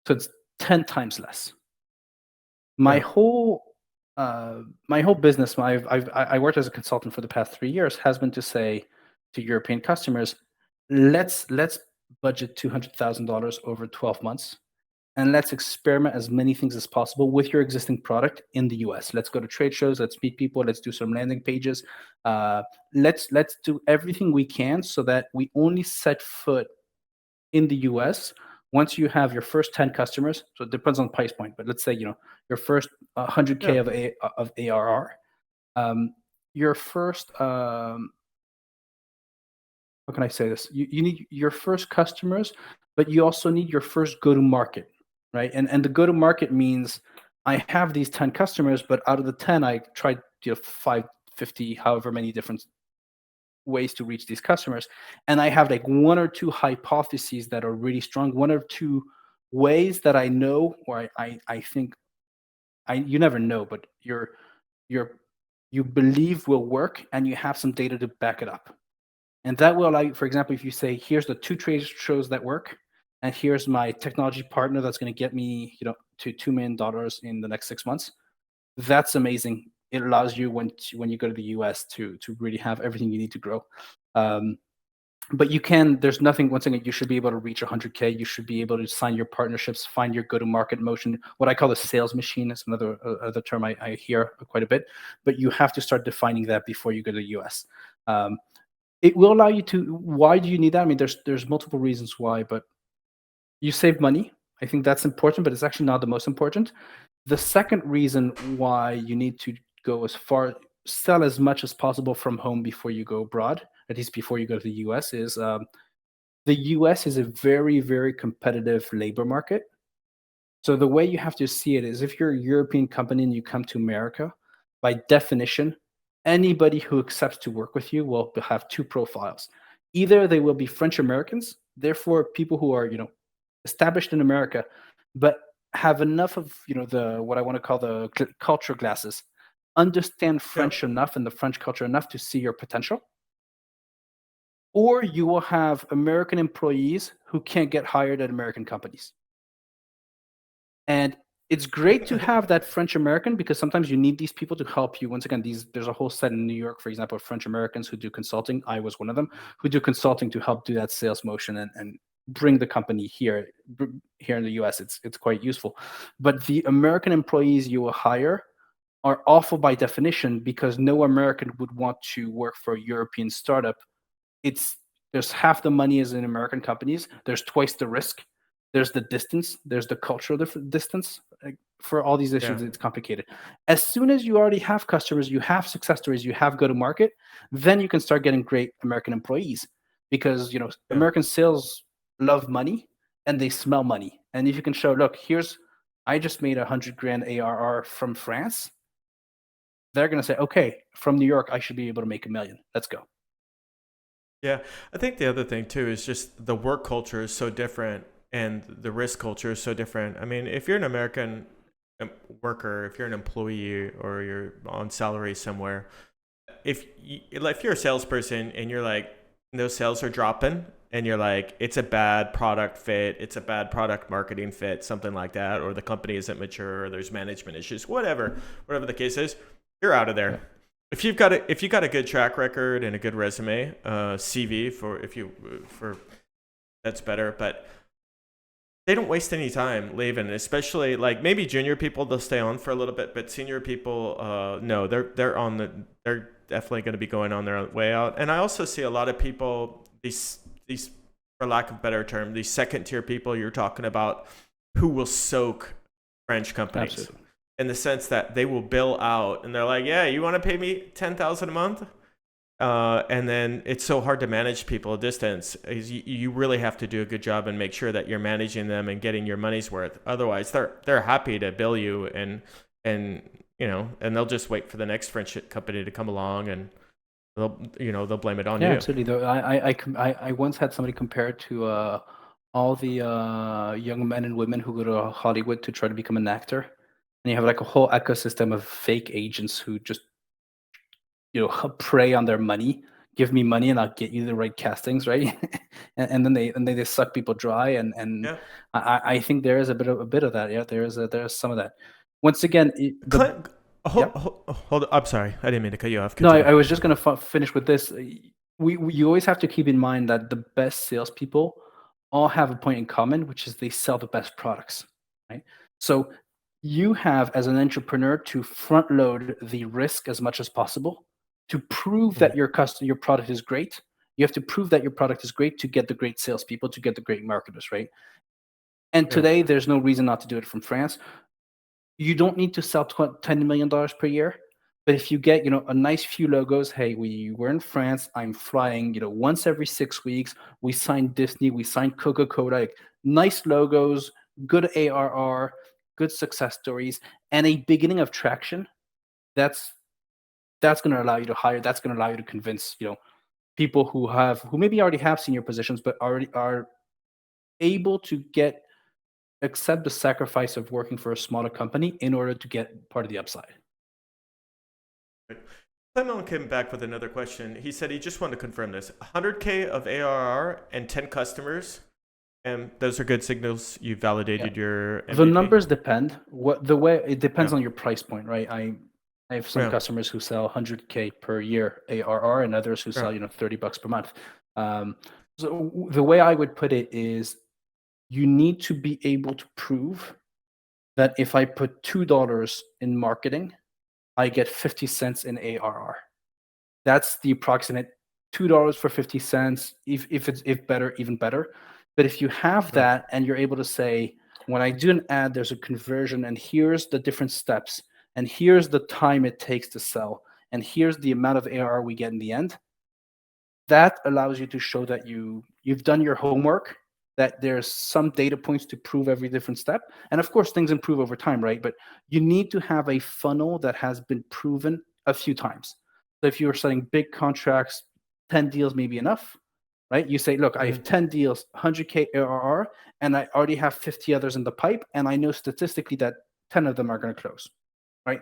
So it's 10 times less. My Yeah. whole my whole business, I worked as a consultant for the past 3 years, has been to say to European customers, let's budget $200,000 over 12 months, and let's experiment as many things as possible with your existing product in the US. Let's go to trade shows, let's meet people, let's do some landing pages. Uh, let's do everything we can so that we only set foot in the US once you have your first 10 customers. So it depends on price point, but let's say your first Yeah. 100K of ARR. Your first how can I say this? You need your first customers, but you also need your first go to market, right? And the go to market means I have these 10 customers, but out of the 10, I tried 550, however many different ways to reach these customers. And I have like one or two hypotheses that are really strong, one or two ways that I know, or I think you never know, but you're you believe will work, and you have some data to back it up. And that will allow you, for example, if you say, here's the two trade shows that work, and here's my technology partner that's going to get me, to $2 million in the next 6 months. That's amazing. It allows you when you go to the US to really have everything you need to grow. Um, but you can. There's nothing. Once again, you should be able to reach 100K. You should be able to sign your partnerships, find your go-to-market motion. What I call the sales machine is another other term I hear quite a bit. But you have to start defining that before you go to the US. Um, it will allow you to. Why do you need that? I mean, there's multiple reasons why, but you save money. I think that's important, but it's actually not the most important. The second reason why you need to go as far, sell as much as possible from home before you go abroad, at least before you go to the US, is the US is a very, very competitive labor market. So the way you have to see it is if you're a European company and you come to America, by definition, anybody who accepts to work with you will have two profiles. Either they will be French Americans, therefore people who are, established in America, but have enough of, the what I want to call the culture glasses, understand Yeah. French enough and the French culture enough to see your potential, or you will have American employees who can't get hired at American companies. And it's great to have that French American because sometimes you need these people to help you. Once again, there's a whole set in New York, for example, of French Americans who do consulting. I was one of them who do consulting to help do that sales motion and bring the company here in the US. It's quite useful. But the American employees you will hire are awful by definition because no American would want to work for a European startup. It's There's half the money as in American companies. There's twice the risk. There's the distance. There's the cultural distance. Like, for all these Yeah. issues, it's complicated. As soon as you already have customers, you have success stories, you have go to market, then you can start getting great American employees because Yeah. American sales love money and they smell money. And if you can show, look, I just made 100 grand ARR from France, they're gonna say, okay, from New York, I should be able to make 1 million. Let's go. Yeah, I think the other thing too is just the work culture is so different and the risk culture is so different. I mean, if you're an American worker, if you're an employee or you're on salary somewhere, if you're a salesperson and you're like those sales are dropping and you're like it's a bad product fit, it's a bad product marketing fit, something like that, or the company isn't mature or there's management issues, whatever the case is, you're out of Yeah. there. If you got a good track record and a good resume, CV for that's better. But they don't waste any time leaving, especially like maybe junior people they'll stay on for a little bit, but senior people, no, they're definitely going to be going on their way out. And I also see a lot of people these for lack of a better term, these second tier people you're talking about who will soak French companies Absolutely. in the sense that they will bill out and they're like, yeah, you want to pay me 10,000 a month? And then it's so hard to manage people at distance. You really have to do a good job and make sure that you're managing them and getting your money's worth. Otherwise, they're happy to bill you and and they'll just wait for the next French company to come along and they'll blame it on Yeah, you. absolutely. Though I once had somebody compare it to all the young men and women who go to Hollywood to try to become an actor, and you have like a whole ecosystem of fake agents who just prey on their money. Give me money and I'll get you the right castings, right? And then they suck people dry, and Yeah. I think there is a bit of that. Yeah, there is some of that. Once again, Clint, yeah. hold on. I'm sorry. I didn't mean to cut you off. No, Continue. I was just going to finish with this. You always have to keep in mind that the best salespeople all have a point in common, which is they sell the best products, right? So you have, as an entrepreneur, to front load the risk as much as possible to prove Mhm. that your product is great. You have to prove that your product is great to get the great salespeople, to get the great marketers, right? And Yeah. today, there's no reason not to do it from France. You don't need to sell $10 million per year. But if you get, a nice few logos, hey, we're in France, I'm flying, once every 6 weeks, we signed Disney, we signed Coca-Cola, like nice logos, good ARR, good success stories, and a beginning of traction, that's that's going to allow you to hire, that's going to allow you to convince, people who maybe already have senior positions, but already are able to accept the sacrifice of working for a smaller company in order to get part of the upside. Clement came back with another question. He said he just wanted to confirm this: 100K of ARR and 10 customers, and those are good signals. You Yeah. validated your The MVP. numbers depend. It depends Yeah. on your price point, right? I have some Yeah. customers who sell 100K per year ARR and others who Yeah. sell, $30 per month. Um, so the way I would put it is you need to be able to prove that if I put $2 in marketing, I get 50 cents in ARR. That's the approximate $2 for 50 cents. If better, even better. But if you have Yeah. that and you're able to say, when I do an ad, there's a conversion, and here's the different steps, and here's the time it takes to sell, and here's the amount of ARR we get in the end, that allows you to show that you've done your homework, that there's some data points to prove every different step. And of course, things improve over time, right? But you need to have a funnel that has been proven a few times. So if you're selling big contracts, 10 deals may be enough, right? You say, look, I have Mhm. 10 deals, 100K ARR, and I already have 50 others in the pipe, and I know statistically that 10 of them are going to close, right?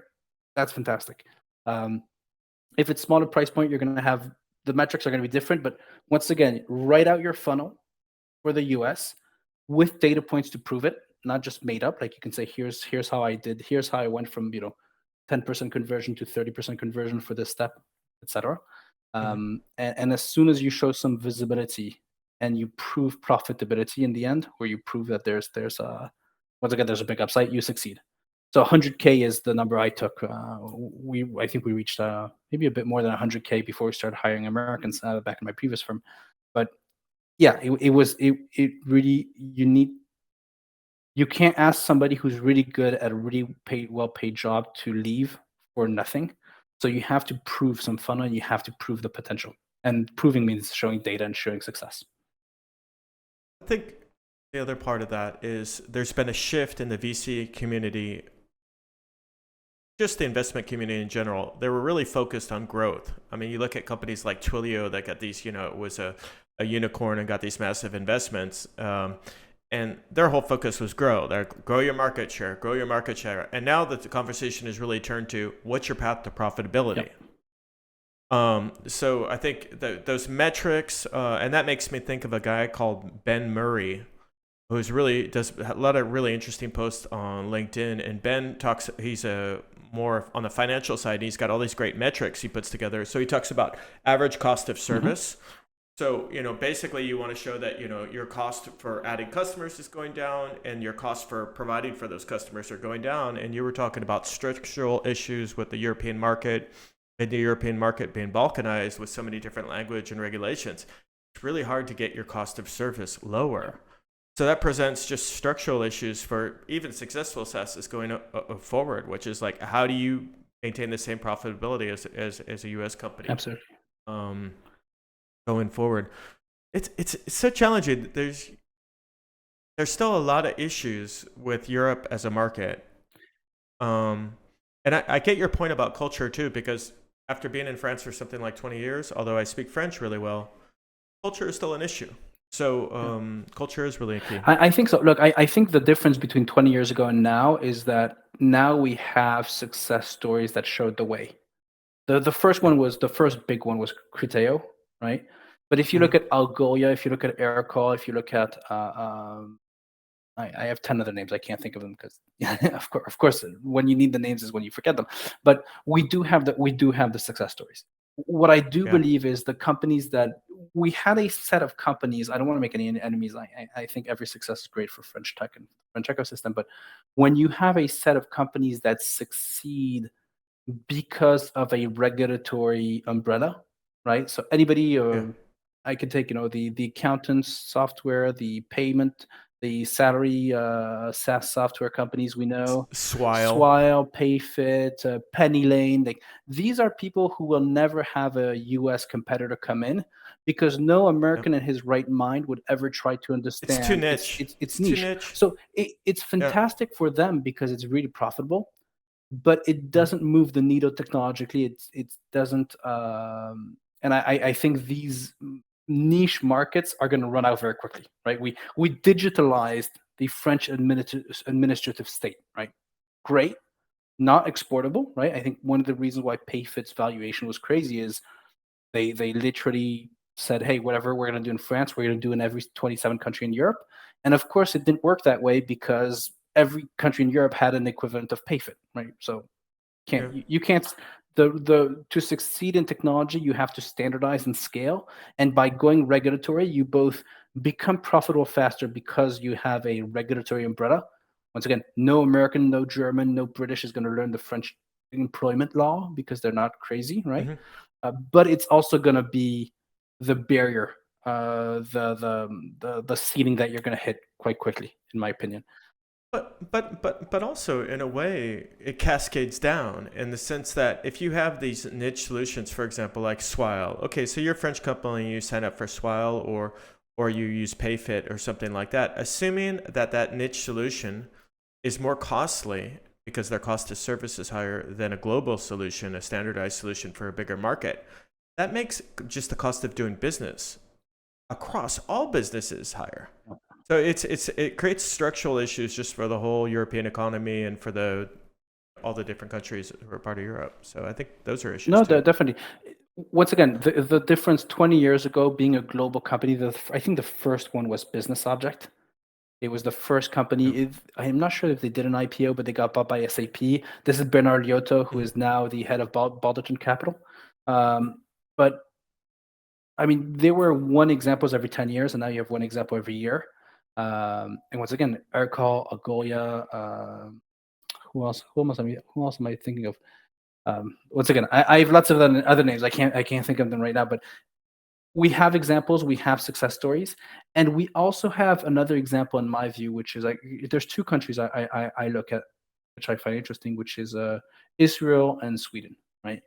That's fantastic. Um, if it's smaller price point, you're going to have the metrics are going to be different. But once again, write out your funnel for the US with data points to prove it, not just made up. Like you can say, here's how I did, here's how I went from 10% conversion to 30% conversion for this step, etc. Mhm. And as soon as you show some visibility and you prove profitability in the end, where you prove that there's a once again there's a big upside, you succeed. So 100K is the number I took. I think we reached maybe a bit more than 100K before we started hiring Americans back in my previous firm. But yeah, it really you can't ask somebody who's really good at a really well paid job to leave for nothing. So you have to prove some funnel and you have to prove the potential. And proving means showing data and showing success. I think the other part of that is there's been a shift in the VC community, just the investment community in general. They were really focused on growth. I mean, you look at companies like Twilio that got these, it was a unicorn and got these massive investments. And their whole focus was grow. They're grow your market share, grow your market share. And now that the conversation is really turned to what's your path to profitability. Yep. So I think that those metrics, and that makes me think of a guy called Ben Murray, who's really does a lot of really interesting posts on LinkedIn. And Ben talks, he's a more on the financial side. He's got all these great metrics he puts together. So he talks about average cost of Mm-hmm. service. So, basically you want to show that, your cost for adding customers is going down and your cost for providing for those customers are going down. And you were talking about structural issues with the European market and the European market being balkanized with so many different language and regulations. It's really hard to get your cost of service Yeah. lower. So that presents just structural issues for even successful SaaS going forward, which is like, how do you maintain the same profitability as a US company Absolutely. um, going forward? It's so challenging. There's still a lot of issues with Europe as a market. And I get your point about culture too, because after being in France for something like 20 years, although I speak French really well, culture is still an issue. So Yeah. culture is really a key. I think so. Look, I think the difference between 20 years ago and now is that now we have success stories that showed the way. The first Yeah. one was the first big one was Criteo, right? But if you look Mhm. at Algolia, if you look at Aircall, if you look at I have 10 other names. I can't think of them because, of course, when you need the names is when you forget them. But we do have the success stories. What I do Yeah, believe is the companies that we had a set of companies. I don't want to make any enemies. I think every success is great for French tech and French ecosystem. But when you have a set of companies that succeed because of a regulatory umbrella, right? So anybody, yeah. I could take, the accountants software, the payment, the salary SaaS software companies we know, Swile. Swile, Payfit, Penny Lane. Like these are people who will never have a U.S. competitor come in because no Yeah. American in his right mind would ever try to It's too understand. It's niche. it's it's It's too niche. niche. So it's Yeah. fantastic for them because it's really profitable, but it Mhm. doesn't move the needle technologically. It doesn't, and I think these niche markets are going to run out very quickly, right? We digitalized the French administrative state, right? Great, not exportable, right? I think one of the reasons why Payfit's valuation was crazy is they literally said, "Hey, whatever we're going to do in France, we're going to do in every 27 country in Europe." And of course, it didn't work that way because every country in Europe had an equivalent of Payfit, right? So Yeah. you can't the to succeed in technology, you have to standardize and scale. And by going regulatory, you both become profitable faster because you have a regulatory umbrella. Once again, no American, no German, no British is going to learn the French employment law because they're not crazy, right? Mhm. But it's also going to be the barrier, the ceiling that you're going to hit quite quickly, in my opinion. But also in a way it cascades down in the sense that if you have these niche solutions, for example, like Swile. Okay, so you're a French company, you sign up for Swile or you use Payfit or something like that. Assuming that that niche solution is more costly because their cost of service is higher than a global solution, a standardized solution for a bigger market. That makes just the cost of doing business across all businesses higher. So it creates structural issues just for the whole European economy and for the all the different countries who are part of Europe. So I think those are issues No, too. definitely. Once again, the difference 20 years ago being a global company, I think the first one was Business Object. It was the first company. Yep. I'm not sure if they did an IPO, but they got bought by SAP. This is Bernard Liotto, who Mhm. is now the head of Balderton Capital. But I mean, there were one examples every 10 years, and now you have one example every year. And once again, Aircall, Agoya, who else? Who else am I thinking of? Once again, I have lots of other names. I can't think of them right now, but we have examples, we have success stories, and we also have another example in my view, which is like there's two countries I look at, which I find interesting, which is Israel and Sweden, right?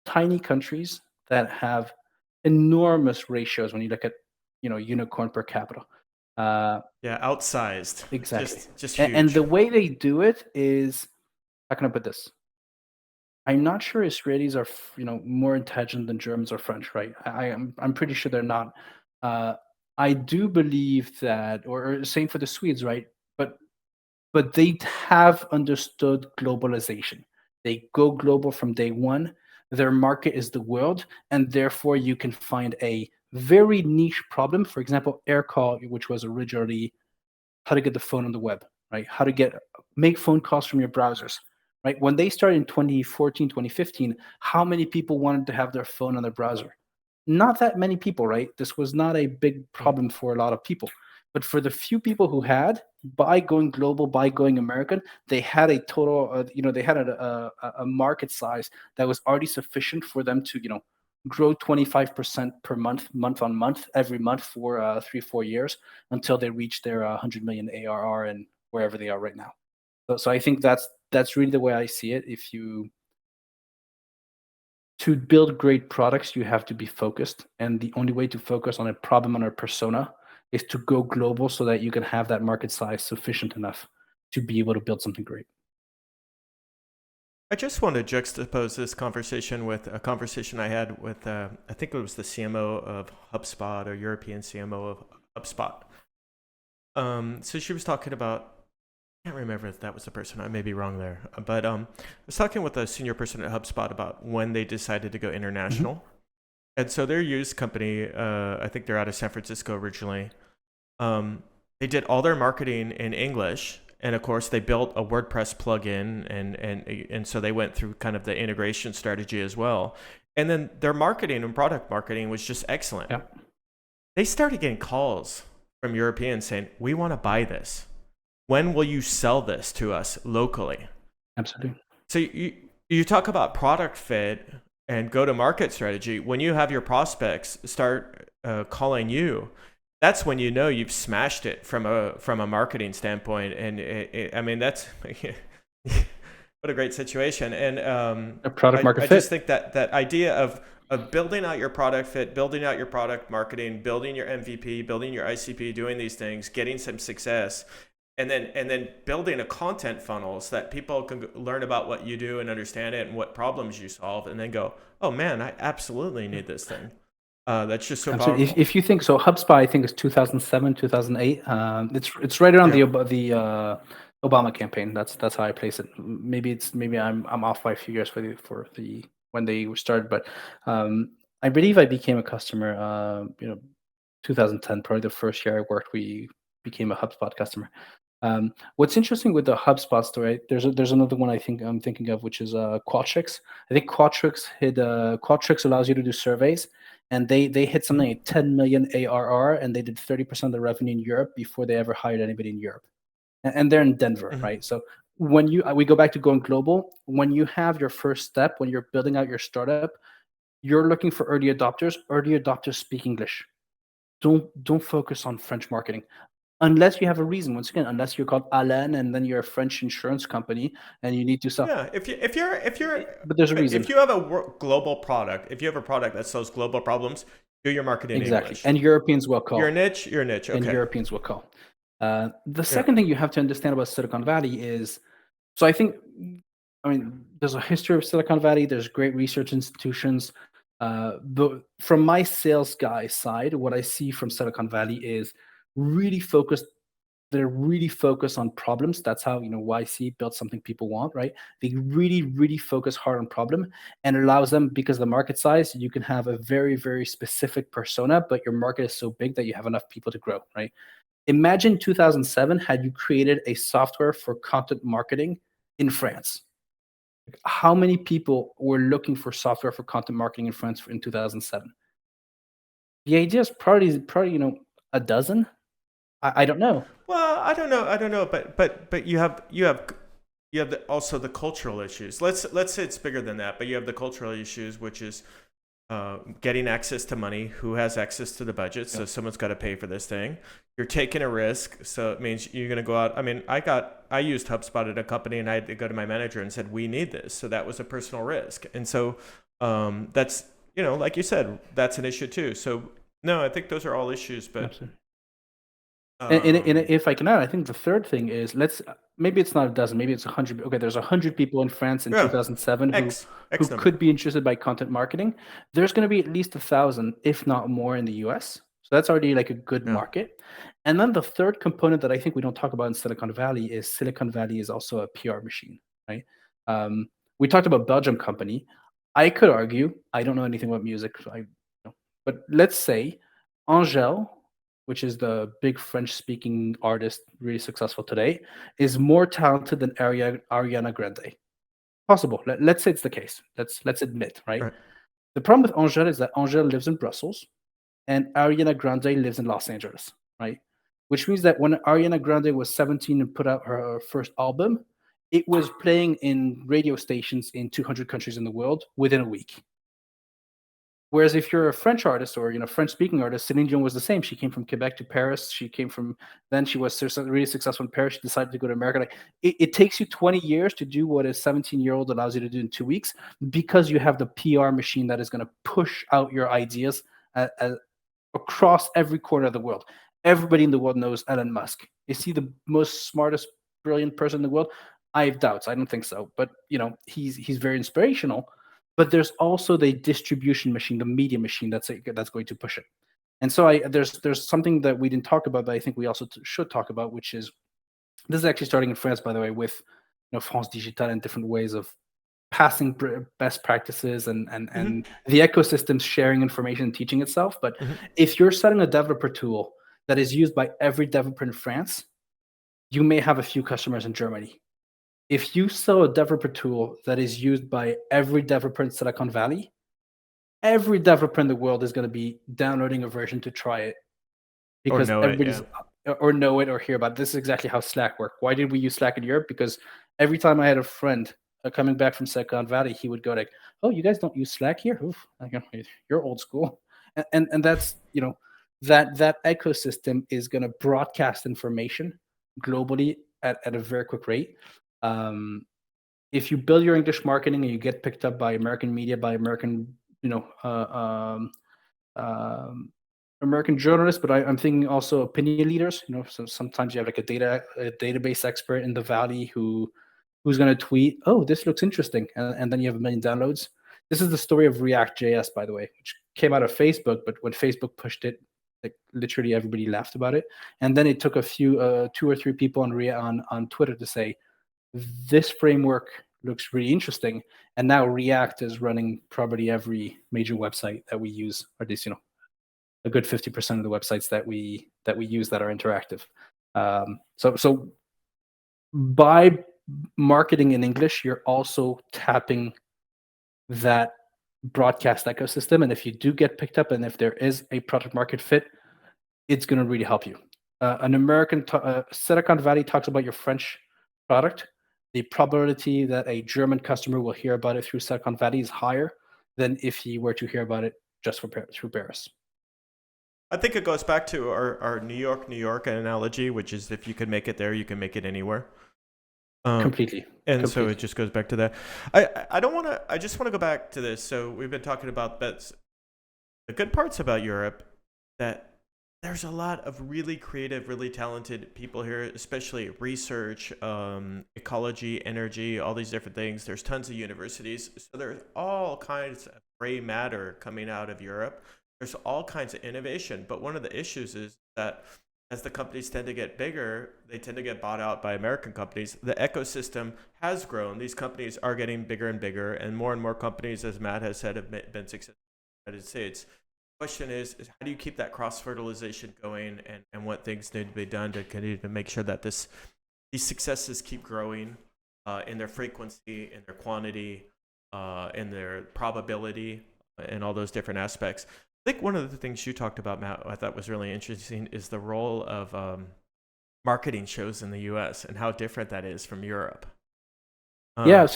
Tiny countries that have enormous ratios when you look at unicorn per capita. Uh, Yeah, outsized. exactly, Just and huge. the way they do it is, how can I put this? I'm not sure Israelis are, more intelligent than Germans or French, right? I'm pretty sure they're not. Uh, I do believe that, or same for the Swedes, right? But they have understood globalization. They go global from day one. Their market is the world, and therefore you can find a very niche problem. For example, air call, which was originally how to get the phone on the web, right? How to make phone calls from your browsers, right? When they started in 2014, 2015, how many people wanted to have their phone on their browser? Not that many people, right? This was not a big Mm. problem for a lot of people. But for the few people who had, by going global, by going American, they had a total, they had a market size that was already sufficient for them to, grow 25% per month, month on month, every month for 3, 4 years until they reach their 100 million ARR and wherever they are right now. So I think that's really the way I see it. If you To build great products, you have to be focused, and the only way to focus on a problem on a persona is to go global so that you can have that market size sufficient enough to be able to build something great. I just want to juxtapose this conversation with a conversation I had with, I think it was the CMO of HubSpot or European CMO of HubSpot. So she was talking about, I can't remember if that was the person. I may be wrong there. But I was talking with a senior person at HubSpot about when they decided to go Mhm. international. And so their used company, I think they're out of San Francisco originally. Um, they did all their marketing in English, and of course they built a WordPress plugin, and so they went through kind of the integration strategy as well. And then their marketing and product marketing was just excellent. Yeah, They started getting calls from Europeans saying, "We want to buy this. When will you sell this to us locally?" absolutely. So you talk about product fit and go to market strategy. When you have your prospects start calling you, that's when you know you've smashed it from a marketing standpoint. And I mean, that's what a great situation. And A product market I fit. just think that idea of building out your product fit, building out your product marketing, building your MVP, building your ICP, doing these things, getting some success, and then building a content funnel so that people can learn about what you do and understand it and what problems you solve, and then go, oh man, I absolutely need this thing. That's just so Absolutely. powerful. If you think so, HubSpot I think is 2007, 2008. It's right around Yeah. the Obama campaign. That's how I place it. Maybe I'm off by a few years for the when they started, but I believe I became a customer. 2010, probably the first year I worked, we became a HubSpot customer. What's interesting with the HubSpot story, there's another one I think I'm thinking of, which is Qualtrics. I think Qualtrics allows you to do surveys, and they hit something like 10 million ARR, and they did 30% of the revenue in Europe before they ever hired anybody in Europe, and they're in Denver, Mm-hmm. right? So when we go back to going global, when you have your first step, when you're building out your startup, you're looking for early adopters. Early adopters speak English. Don't focus on French marketing unless you have a reason. Once again, unless you're called Alain and then you're a French insurance company and you need to sell. Yeah, But there's a reason. if you have a global product, if you have a product that solves global problems, do your marketing in Exactly. English. And Europeans will You're a call. niche. You're a niche. And Okay. Europeans will call. The Yeah. second thing you have to understand about Silicon Valley is, so I think, I mean, there's a history of Silicon Valley. There's great research institutions. But from my sales guy side, what I see from Silicon Valley is really focused. They're really focused on problems. That's how YC built something people want, right? They really focus hard on problem, and it allows them, because of the market size, you can have a very specific persona, but your market is so big that you have enough people to grow, right? Imagine 2007 had you created a software for content marketing in France. How many people were looking for software for content marketing in France in 2007? The idea is probably a dozen. I don't know. Well, I don't know, but you have also the cultural issues. Let's say it's bigger than that, but you have the cultural issues, which is getting access to money. Who has access to the budget? So someone's got to pay for this thing. You're taking a risk, so it means you're going to go out. I mean, I used HubSpot at a company, and I had to go to my manager and said, we need this. So that was a personal risk, and so that's like you said, that's an issue too. So no, I think those are all issues, but. Absolutely. And if I can add, I think the third thing is, maybe it's not a dozen, maybe it's 100. Okay, there's 100 people in France in Yeah, 2007 who X number. could be interested by content marketing. There's going to be at least 1,000, if not more, in the US. So that's already like a good Yeah. market. And then the third component that I think we don't talk about in Silicon Valley is Silicon Valley is also a PR machine, right? We talked about Belgium company. I could argue, I don't know anything about music, but let's say Angèle, which is the big French-speaking artist, really successful today, is more talented than Ariana Grande. Possible. Let's say it's the case. Let's admit, right? Right. The problem with Angèle is that Angèle lives in Brussels and Ariana Grande lives in Los Angeles, right? Which means that when Ariana Grande was 17 and put out her first album, it was playing in radio stations in 200 countries in the world within a week. Whereas if you're a French artist or French speaking artist, Celine Dion was the same. She came from Quebec to Paris. Then she was really successful in Paris. She decided to go to America. Like it takes you 20 years to do what a 17-year-old allows you to do in 2 weeks, because you have the PR machine that is going to push out your ideas across every corner of the world. Everybody in the world knows Elon Musk. Is he the most smartest, brilliant person in the world? I have doubts. I don't think so. But he's very inspirational. But there's also the distribution machine, the media machine that's going to push it. And so there's something that we didn't talk about, but I think we also should talk about, which is, this is actually starting in France, by the way, with France Digital and different ways of passing best practices and Mm-hmm. the ecosystem sharing information and teaching itself. But Mm-hmm. if you're selling a developer tool, that is used by every developer in France, you may have a few customers in Germany. If you sell a developer tool that is used by every developer in Silicon Valley, every developer in the world is going to be downloading a version to try it Or because know it, yeah. everybody's or know it or hear about it. This is exactly how Slack worked. Why did we use Slack in Europe? Because every time I had a friend coming back from Silicon Valley, he would go like, "Oh, you guys don't use Slack here? Oof, I go, you're old school." And that's that ecosystem is going to broadcast information globally at a very quick rate. Um, if you build your English marketing and you get picked up by American media, by American, you know, um, American journalists, but I'm thinking also opinion leaders. So sometimes you have like a database expert in the valley who's going to tweet, "Oh, this looks interesting," and then you have a million downloads. This is the story of React.js, by the way, which came out of Facebook, but when Facebook pushed it, like literally everybody laughed about it, and then it took a few, two or three people on Twitter to say this framework looks really interesting, and now React is running probably every major website that we use, or at least a good 50% of the websites that we use that are interactive. So by marketing in English, you're also tapping that broadcast ecosystem. And if you do get picked up, and if there is a product market fit, it's going to really help you. An American Silicon Valley talks about your French product. The probability that a German customer will hear about it through Silicon Valley is higher than if he were to hear about it just through Paris. I think it goes back to our New York analogy, which is if you can make it there, you can make it anywhere. Completely. So it just goes back to that. I don't want to. I just want to go back to this. So we've been talking about bets. The good parts about Europe that there's a lot of really creative, really talented people here, especially research, ecology, energy, all these different things. There's tons of universities. So there's all kinds of gray matter coming out of Europe. There's all kinds of innovation. But one of the issues is that as the companies tend to get bigger, they tend to get bought out by American companies. The ecosystem has grown. These companies are getting bigger and more companies, as Matt has said, have been successful in the United States. Question is how do you keep that cross fertilization going, and what things need to be done to continue to make sure that these successes keep growing in their frequency, in their quantity, in their probability, and all those different aspects. I think one of the things you talked about, Matt, I thought was really interesting is the role of marketing shows in the U.S. and how different that is from Europe. Yeah,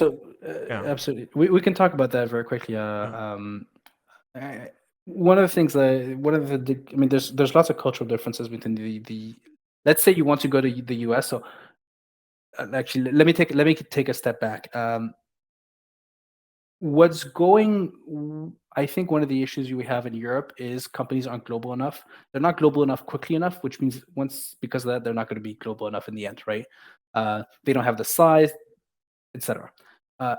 absolutely. We can talk about that very quickly. One of the things there's lots of cultural differences between the let's say you want to go to the US. So actually, let me take a step back. I think one of the issues we have in Europe is companies aren't global enough. They're not global enough quickly enough, which means because of that, they're not going to be global enough in the end, right? They don't have the size, etc.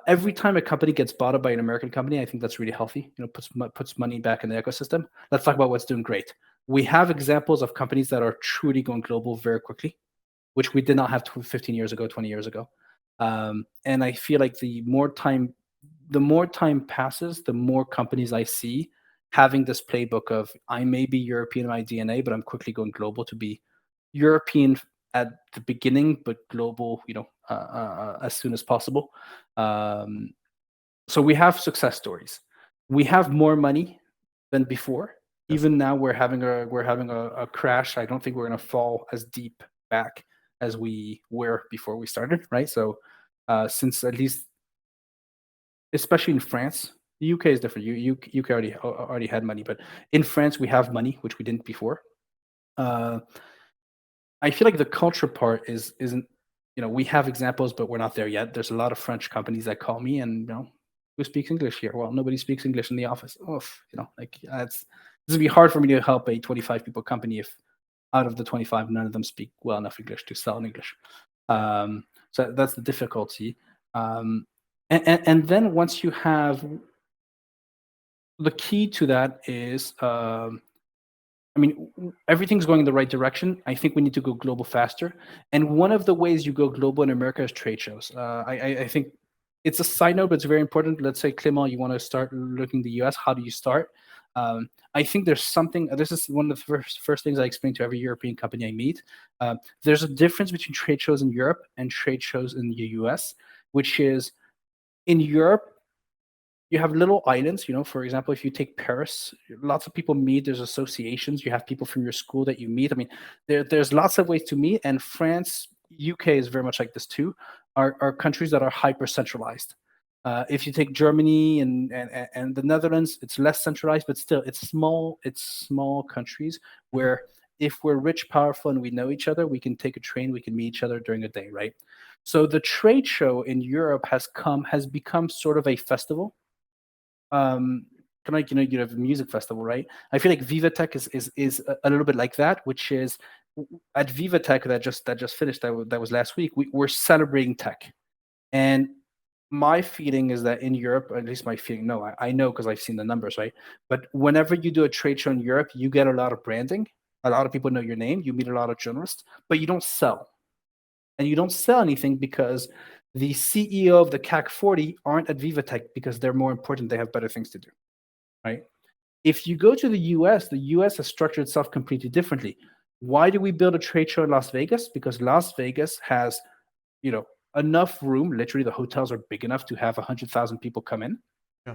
Every time a company gets bought up by an American company, I think that's really healthy. Puts money back in the ecosystem. Let's talk about what's doing great. We have examples of companies that are truly going global very quickly, which we did not have 15 years ago, 20 years ago. And I feel like the more time passes, the more companies I see having this playbook of I may be European in my DNA, but I'm quickly going global to be European at the beginning, but global, as soon as possible. So we have success stories. We have more money than before. Yes. Even now, we're having a crash. I don't think we're going to fall as deep back as we were before we started, right? So, since at least, especially in France, the UK is different. UK already had money, but in France we have money, which we didn't before. I feel like the culture part isn't, we have examples, but we're not there yet. There's a lot of French companies that call me and, who speaks English here? Well, nobody speaks English in the office. Oof, this would be hard for me to help a 25 people company if out of the 25, none of them speak well enough English to sell in English. So that's the difficulty. And then once you have, the key to that is, everything's going in the right direction. I think we need to go global faster. And one of the ways you go global in America is trade shows. I think it's a side note, but it's very important. Let's say, Clément, you want to start looking at the US. How do you start? I think there's something. This is one of the first things I explain to every European company I meet. There's a difference between trade shows in Europe and trade shows in the US, which is in Europe you have little islands. For example, if you take Paris, lots of people meet. There's associations. You have people from your school that you meet. I mean, there's lots of ways to meet. And France, UK is very much like this too. Are countries that are hyper centralized. If you take Germany and the Netherlands, it's less centralized, but still, it's small. It's small countries where if we're rich, powerful, and we know each other, we can take a train. We can meet each other during a day, right? So the trade show in Europe has become sort of a festival, kind of like a music festival, right? I feel like VivaTech is a little bit like that, which is at VivaTech that just finished, that was last week. We're celebrating tech, and my feeling is that in Europe, or at least my feeling, no, I know because I've seen the numbers, right? But whenever you do a trade show in Europe, you get a lot of branding. A lot of people know your name. You meet a lot of journalists, but you don't sell, and you don't sell anything because the CEO of the CAC 40 aren't at VivaTech because they're more important. They have better things to do, right? If you go to the US has structured itself completely differently. Why do we build a trade show in Las Vegas? Because Las Vegas has, enough room. Literally, the hotels are big enough to have 100,000 people come in. Yeah.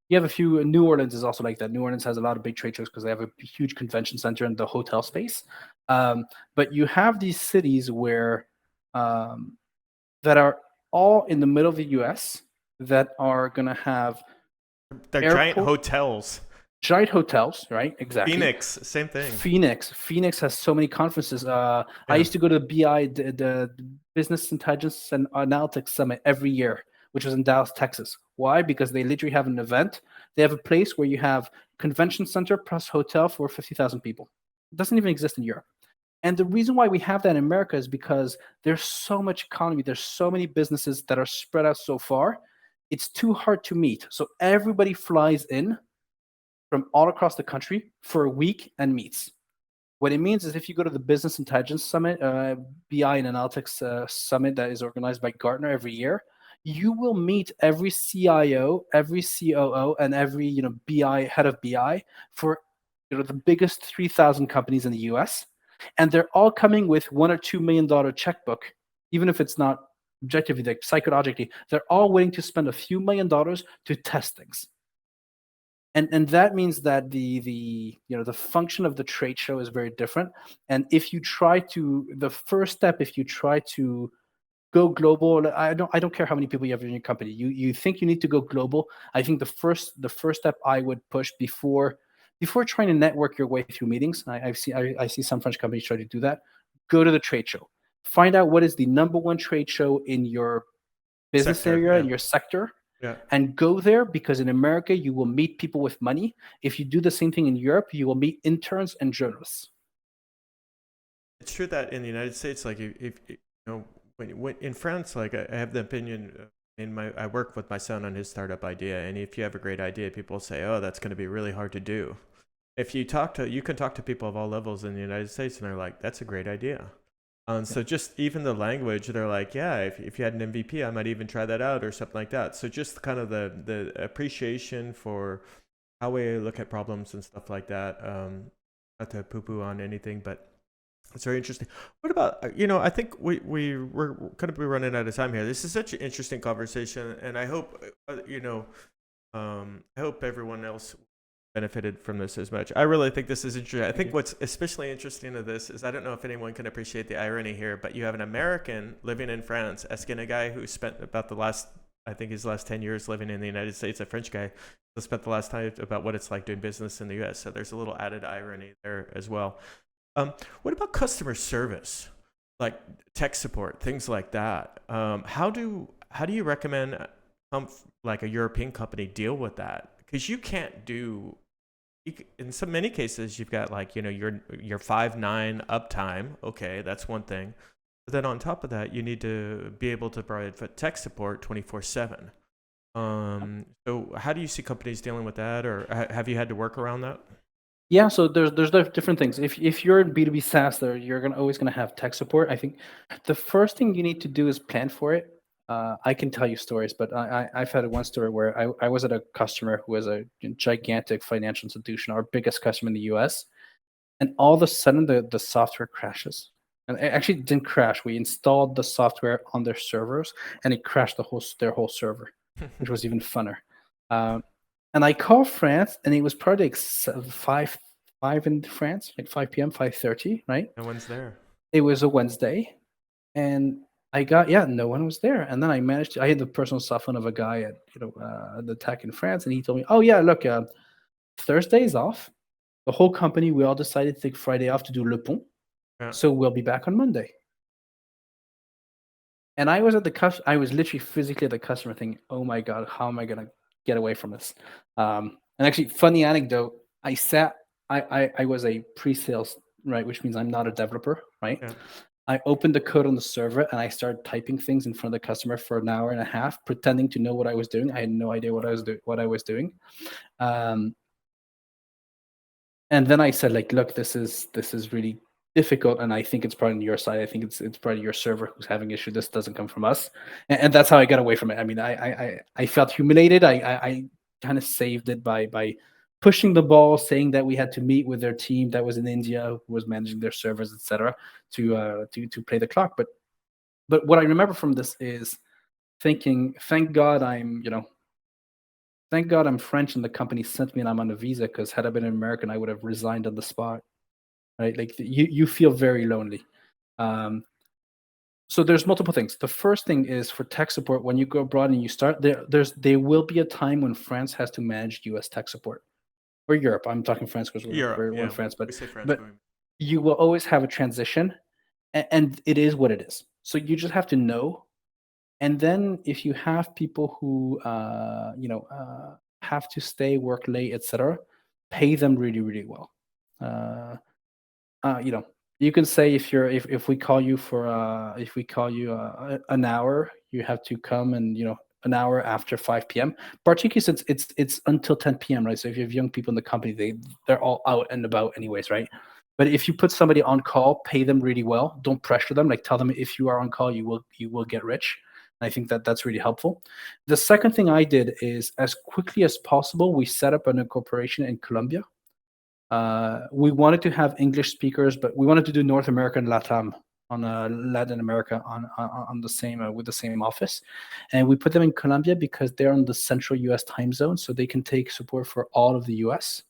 You have a few. New Orleans is also like that. New Orleans has a lot of big trade shows because they have a huge convention center and the hotel space. But you have these cities where that are all in the middle of the US that are going to have They're giant hotels. Giant hotels, right? Exactly. Phoenix, same thing. Phoenix has so many conferences. I used to go to the BI, the Business Intelligence and Analytics Summit every year, which was in Dallas, Texas. Why? Because they literally have an event. They have a place where you have convention center plus hotel for 50,000 people. It doesn't even exist in Europe. And the reason why we have that in America is because there's so much economy. There's so many businesses that are spread out so far. It's too hard to meet. So everybody flies in from all across the country for a week and meets. What it means is if you go to the Business Intelligence Summit, BI and Analytics Summit that is organized by Gartner every year, you will meet every CIO, every COO, and every BI head of BI for the biggest 3,000 companies in the US, and they're all coming with $1 or $2 million checkbook, even if it's not objectively, like psychologically, they're all willing to spend a few $1,000,000 to test things. And that means that the function of the trade show is very different. And if you try to go global, I don't care how many people you have in your company. You think you need to go global. I think the first step I would push before trying to network your way through meetings. I see some French companies try to do that. Go to the trade show. Find out what is the number one trade show in your business Sector, area, yeah. in your sector. Yeah. And go there, because in America, you will meet people with money. If you do the same thing in Europe, you will meet interns and journalists. It's true that in the United States, like if when in France, like I have the opinion I work with my son on his startup idea, and if you have a great idea, people say, oh, that's going to be really hard to do. If you can talk to people of all levels in the United States, and they're like, that's a great idea. So just even the language, they're like, yeah, if you had an MVP, I might even try that out or something like that. So just kind of the appreciation for how we look at problems and stuff like that. Not to poo-poo on anything, but it's very interesting. What about, I think we're going to be running out of time here. This is such an interesting conversation, and I hope, I hope everyone else benefited from this as much. I really think this is interesting. I think what's especially interesting to this is, I don't know if anyone can appreciate the irony here, but you have an American living in France asking a guy who spent about his last 10 years living in the United States, a French guy, who spent the last time about what it's like doing business in the US. So there's a little added irony there as well. What about customer service, like tech support, things like that? How do you recommend like a European company deal with that? Because you can't do, in many cases, you've got like, your 5-9 uptime. Okay, that's one thing. But then on top of that, you need to be able to provide tech support 24/7. So how do you see companies dealing with that, or have you had to work around that? Yeah, so there's different things. If you're in B2B SaaS, you're always gonna have tech support. I think the first thing you need to do is plan for it. I can tell you stories, but I've had one story where I was at a customer who was a gigantic financial institution, our biggest customer in the US, and all of a sudden the software crashes. And it actually didn't crash. We installed the software on their servers, and it crashed their whole server, which was even funner. Um, and I called France, and it was probably like 5 in France, like 5 p.m., 5:30, right? No one's there. It was a Wednesday, and no one was there. And then I had the personal cell phone of a guy at the tech in France, and he told me, oh yeah, look, Thursday's off. The whole company, we all decided to take Friday off to do Le Pont, Yeah. so we'll be back on Monday. And I was literally physically at the customer thinking, oh my god, how am I gonna get away from this? And actually, funny anecdote, I was a pre-sales, right, which means I'm not a developer, right? Yeah. I opened the code on the server and I started typing things in front of the customer for an hour and a half, pretending to know what I was doing. I had no idea what I was doing. And then I said, like, look, this is really difficult, and I think it's probably on your side. I think it's probably your server who's having issue. This doesn't come from us, and that's how I got away from it. I mean, I felt humiliated. I kind of saved it by pushing the ball, saying that we had to meet with their team that was in India, who was managing their servers, etc., to play the clock. But what I remember from this is thinking, thank God I'm French and the company sent me and I'm on a visa, because had I been an American, I would have resigned on the spot, right? Like you feel very lonely. Um, so there's multiple things. The first thing is for tech support. When you go abroad and you start there will be a time when France has to manage U.S. tech support, or Europe. I'm talking France because Europe. we're Yeah. in France, We say France. but you will always have a transition, and it is what it is. So you just have to know. And then if you have people who have to stay, work late, etc., pay them really, really well. Uh, you know, you can say if we call you for if we call you an hour, you have to come and an hour after 5 p.m. Particularly since it's until 10 p.m., right? So if you have young people in the company, they're all out and about anyways, right? But if you put somebody on call, pay them really well. Don't pressure them. Like, tell them if you are on call, you will get rich. I think that's really helpful. The second thing I did is, as quickly as possible, we set up an incorporation in Colombia. We wanted to have English speakers, but we wanted to do North America and LATAM on Latin America on the same with the same office, and we put them in Colombia because they're on the central U.S. time zone, so they can take support for all of the U.S.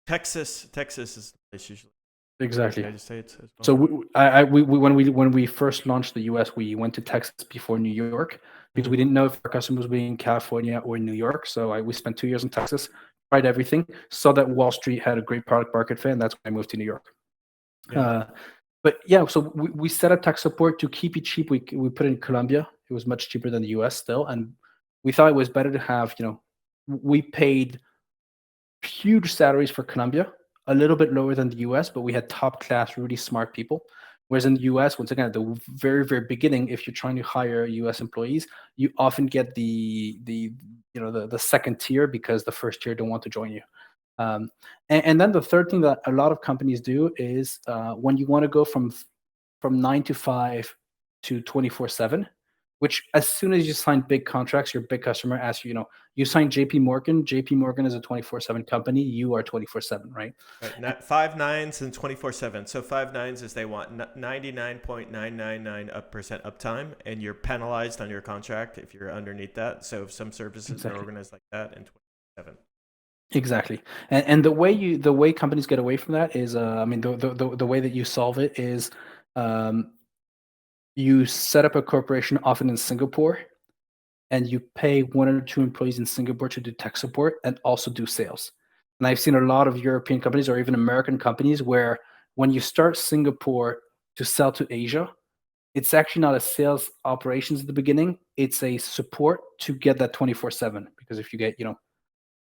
Texas is the place usually. Exactly. United States as well. So when we first launched the U.S., we went to Texas before New York because we didn't know if our customers would be in California or in New York. So we spent 2 years in Texas, tried everything, saw that Wall Street had a great product market fit, and that's when I moved to New York. Yeah. But yeah, so we set up tech support to keep it cheap. We put it in Colombia. It was much cheaper than the U.S. still, and we thought it was better to have. We paid huge salaries for Colombia, a little bit lower than the US, but we had top class, really smart people. Whereas in the US, once again, at the very, very beginning, if you're trying to hire US employees, you often get the second tier because the first tier don't want to join you. And then the third thing that a lot of companies do is when you want to go from 9 to 5 to 24/7, which as soon as you sign big contracts, your big customer asks you, you sign JP Morgan. JP Morgan is a 24/7 company. You are 24/7, right? Right. 5 nines and 24/7. So 5 nines is they want 99.999% uptime, and you're penalized on your contract if you're underneath that. So some services are organized like that, and 27. Exactly, and the way companies get away from that is, the way that you solve it is, you set up a corporation often in Singapore, and you pay 1 or 2 employees in Singapore to do tech support and also do sales. And I've seen a lot of European companies or even American companies where when you start Singapore to sell to Asia, it's actually not a sales operations at the beginning. It's a support to get that 24/7. Because if you get,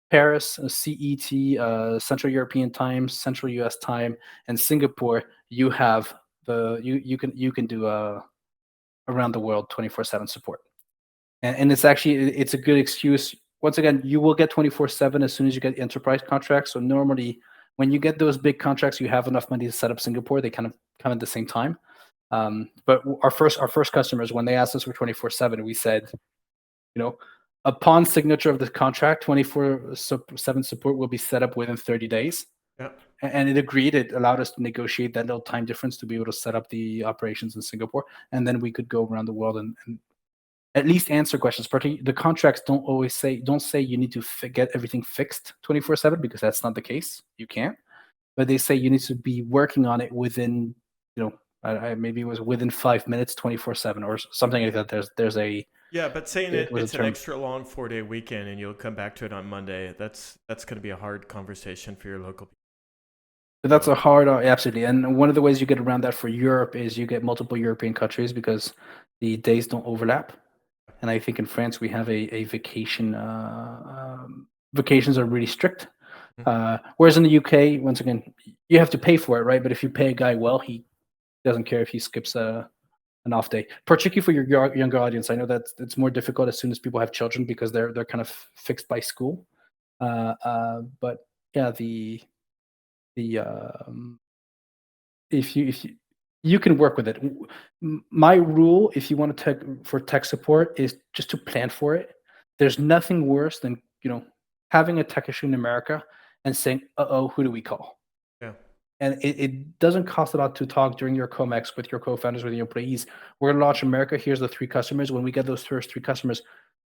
Paris, CET, Central European time, Central US time, and Singapore, you have you can do around the world 24/7 support. And it's a good excuse. Once again, you will get 24/7 as soon as you get enterprise contracts. So normally when you get those big contracts, you have enough money to set up Singapore. They kind of come at the same time. But our first customers, when they asked us for 24/7, we said, upon signature of the contract, 24/7 support will be set up within 30 days. Yeah. And it agreed. It allowed us to negotiate that little time difference to be able to set up the operations in Singapore, and then we could go around the world and at least answer questions. Particularly, the contracts don't say you need to get everything fixed 24/7, because that's not the case. You can't. But they say you need to be working on it within, maybe it was within 5 minutes, 24/7, or something like that. There's a Yeah, but saying it was a it's an term. extra long 4-day weekend and you'll come back to it on Monday, that's going to be a hard conversation for your local people. But that's a hard, absolutely. And one of the ways you get around that for Europe is you get multiple European countries, because the days don't overlap. And I think in France we have a vacation. Vacations are really strict. Whereas in the UK, once again, you have to pay for it, right? But if you pay a guy well, he doesn't care if he skips an off day. Particularly for your younger audience, I know that it's more difficult as soon as people have children, because they're kind of fixed by school. But yeah, the if you can work with it. My rule, if you want to for tech support, is just to plan for it. There's nothing worse than having a tech issue in America and saying, "Uh-oh, who do we call?" Yeah. And it doesn't cost a lot to talk during your COMEX with your co-founders, with your employees. We're gonna launch America. Here's the 3 customers. When we get those first 3 customers,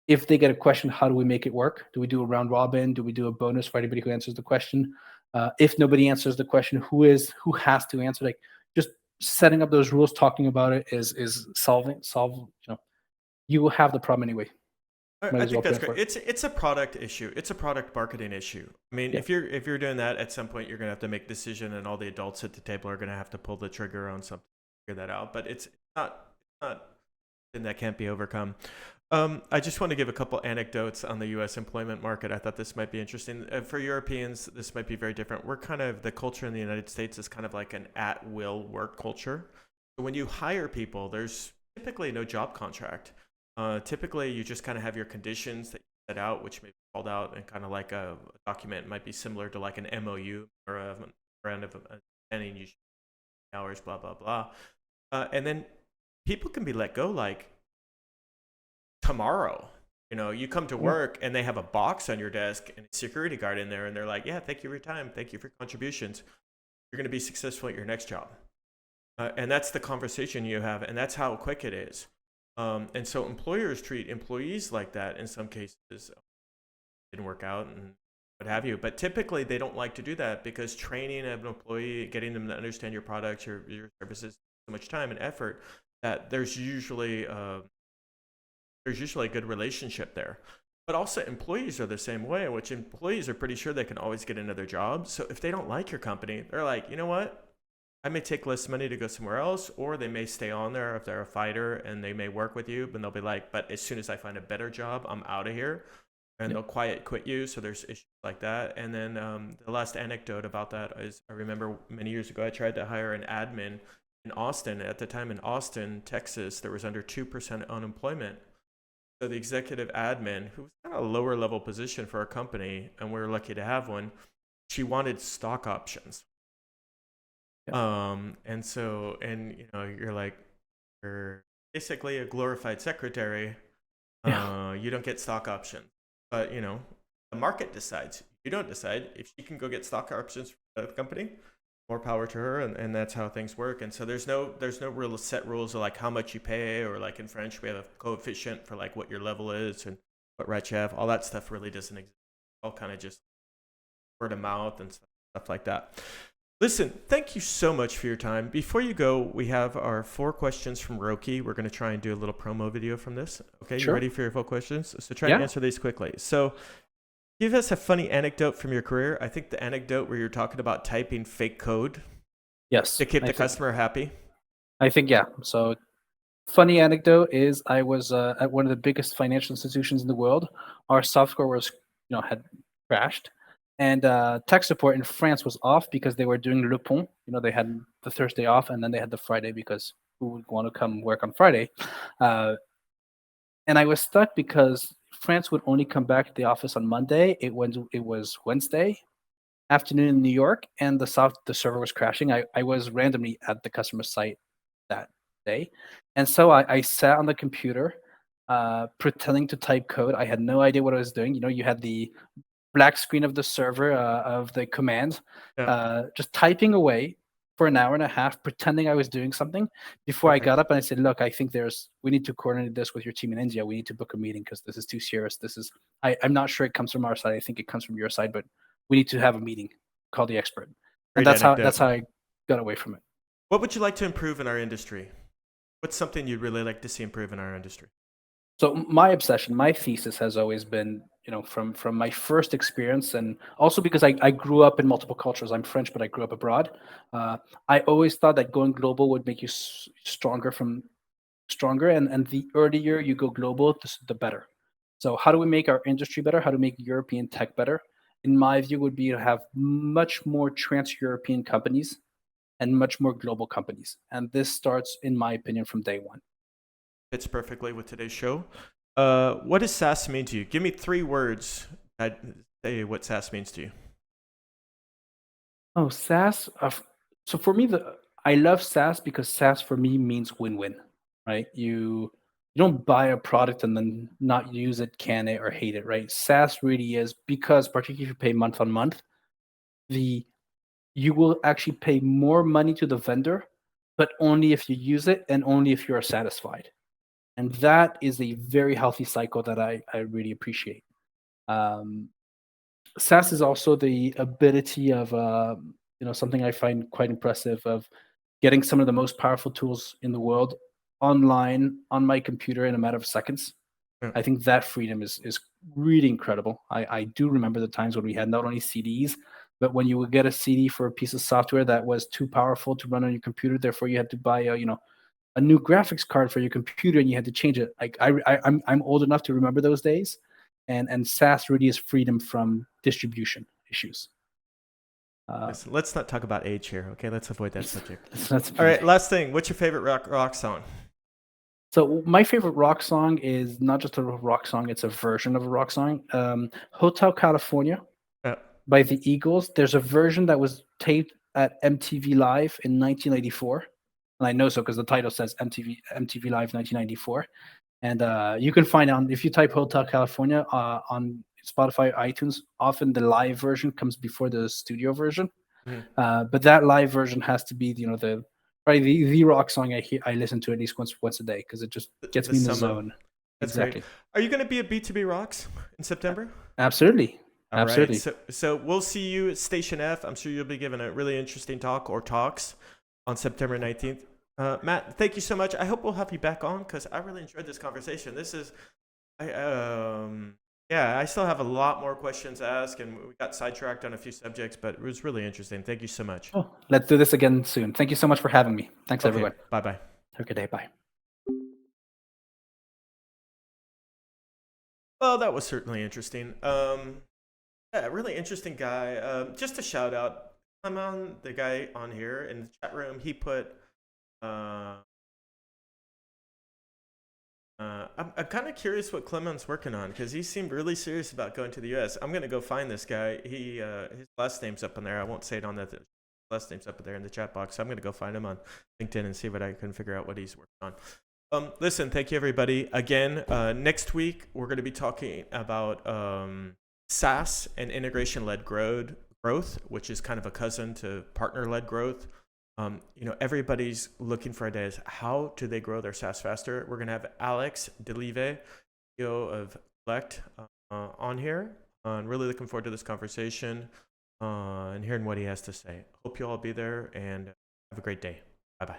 if they get a question, how do we make it work? Do we do a round robin? Do we do a bonus for anybody who answers the question? If nobody answers the question, who has to answer? Like, just setting up those rules, talking about it is solve. You will have the problem anyway. Might I as well think that's plan great. for it. It's a product issue. It's a product marketing issue. I mean, Yeah. if you're doing that, at some point you're gonna have to make a decision, and all the adults at the table are gonna have to pull the trigger on something to figure that out. But it's not something that can't be overcome. I just want to give a couple anecdotes on the U.S. employment market. I thought this might be interesting. For Europeans, this might be very different. We're kind of, the culture in the United States is kind of like an at-will work culture. So when you hire people, there's typically no job contract. Typically, you just kind of have your conditions that you set out, which may be called out in kind of like a document. It might be similar to like an MOU or a round of understanding, you hours, blah, blah, blah. And then people can be let go like tomorrow. You come to work and they have a box on your desk and a security guard in there, and they're like, "Yeah, thank you for your time. Thank you for your contributions. You're going to be successful at your next job." And that's the conversation you have, and that's how quick it is. And so employers treat employees like that in some cases. Didn't work out and what have you. But typically they don't like to do that, because training an employee, getting them to understand your products, your services, so much time and effort, that there's usually a good relationship there. But also employees are the same way, which employees are pretty sure they can always get another job. So if they don't like your company, they're like, "You know what? I may take less money to go somewhere else," or they may stay on there if they're a fighter, and they may work with you, but they'll be like, "But as soon as I find a better job, I'm out of here." And they'll quiet quit you. So there's issues like that. And then the last anecdote about that is, I remember many years ago, I tried to hire an admin in Austin. At the time in Austin, Texas, there was under 2% unemployment. So the executive admin, who was kind of a lower level position for our company, and we were lucky to have one, she wanted stock options. And so, you're like, you're basically a glorified secretary. You don't get stock options, but the market decides. You don't decide. If she can go get stock options for the company, more power to her, and that's how things work. And so there's no real set rules of like how much you pay, or like in French we have a coefficient for like what your level is and what rights you have. All that stuff really doesn't exist. All kind of just word of mouth and stuff like that. Listen, thank you so much for your time. Before you go, we have our 4 questions from Roki. We're going to try and do a little promo video from this. Okay, Sure. You ready for your 4 questions? So try and answer these quickly. So give us a funny anecdote from your career. I think the anecdote where you're talking about typing fake code to keep the customer happy. I think, yeah. So funny anecdote is, I was at one of the biggest financial institutions in the world. Our software was, had crashed. And tech support in France was off because they were doing Le Pont. They had the Thursday off, and then they had the Friday, because who would want to come work on Friday? And I was stuck because France would only come back to the office on Monday. It was Wednesday afternoon in New York, and the server was crashing. I was randomly at the customer site that day. And so I sat on the computer, pretending to type code. I had no idea what I was doing. You had the black screen of the server, of the commands, Yeah. just typing away for an hour and a half, pretending I was doing something before I got Perfect. up and I said, look, I think we need to coordinate this with your team in India. We need to book a meeting because this is too serious. I'm not sure it comes from our side. I think it comes from your side, but we need to have a meeting, call the expert. And Great that's anecdote. how I got away from it. What would you like to improve in our industry? What's something you'd really like to see improve in our industry? So my obsession, my thesis has always been, from my first experience, and also because I grew up in multiple cultures. I'm French, but I grew up abroad. Uh, I always thought that going global would make you stronger, and the earlier you go global, the better. So how do we make our industry better? How to make European tech better? In my view, would be to have much more trans-European companies and much more global companies. And this starts, in my opinion, from day one. Fits perfectly with today's show. What does SaaS mean to you? Give me 3 words that say what SaaS means to you. Oh, SaaS. So for me, I love SaaS because SaaS for me means win-win, right? You don't buy a product and then not use it, can it, or hate it, right? SaaS really is, because particularly if you pay month on month, the you will actually pay more money to the vendor, but only if you use it and only if you're satisfied. And that is a very healthy cycle that I really appreciate. Um, SaaS is also the ability of, something I find quite impressive, of getting some of the most powerful tools in the world online on my computer in a matter of seconds. Yeah. I think that freedom is really incredible. I do remember the times when we had not only CDs, but when you would get a CD for a piece of software that was too powerful to run on your computer, therefore you had to buy a new graphics card for your computer and you had to change it. Like I'm old enough to remember those days, and SaaS really is freedom from distribution issues. Listen, let's not talk about age here, okay? Let's avoid that That's, subject. that's All right, last thing. What's your favorite rock song? So my favorite rock song is not just a rock song; it's a version of a rock song. Hotel California Uh, by the Eagles. There's a version that was taped at MTV Live in 1994, and I know so because the title says MTV Live 1994. And you can find on, if you type Hotel California on Spotify or iTunes, often the live version comes before the studio version. mhm. But that live version has to be, the probably the rock song I listen to at least once a day because it just gets The me in the summum. zone. That's great. Exactly. Are you going to be at B2B Rocks in September? Absolutely. All right. Absolutely. So we'll see you at Station F. I'm sure you'll be giving a really interesting talk or talks on September 19th. Matt, thank you so much. I hope we'll have you back on because I really enjoyed this conversation. I still have a lot more questions to ask, and we got sidetracked on a few subjects, but it was really interesting. Thank you so much. Oh, let's do this again soon. Thank you so much for having me. Thanks, Okay, everyone. bye-bye. Have a good day. Bye. Well, that was certainly interesting. Yeah, really interesting guy. Just a shout out, Clement, the guy on here in the chat room. He put, I'm kind of curious what Clement's working on because he seemed really serious about going to the U.S. I'm gonna go find this guy. His last name's up in there. I won't say it on the last name's up there in the chat box. So I'm gonna go find him on LinkedIn and see what I can figure out what he's working on. Listen, thank you everybody. Again, next week we're going to be talking about SaaS and integration-led growth, which is kind of a cousin to partner-led growth. Everybody's looking for ideas. How do they grow their SaaS faster? We're going to have Alex Delive, CEO of Collect, on here. I'm really looking forward to this conversation and hearing what he has to say. Hope you all be there and have a great day. Bye-bye.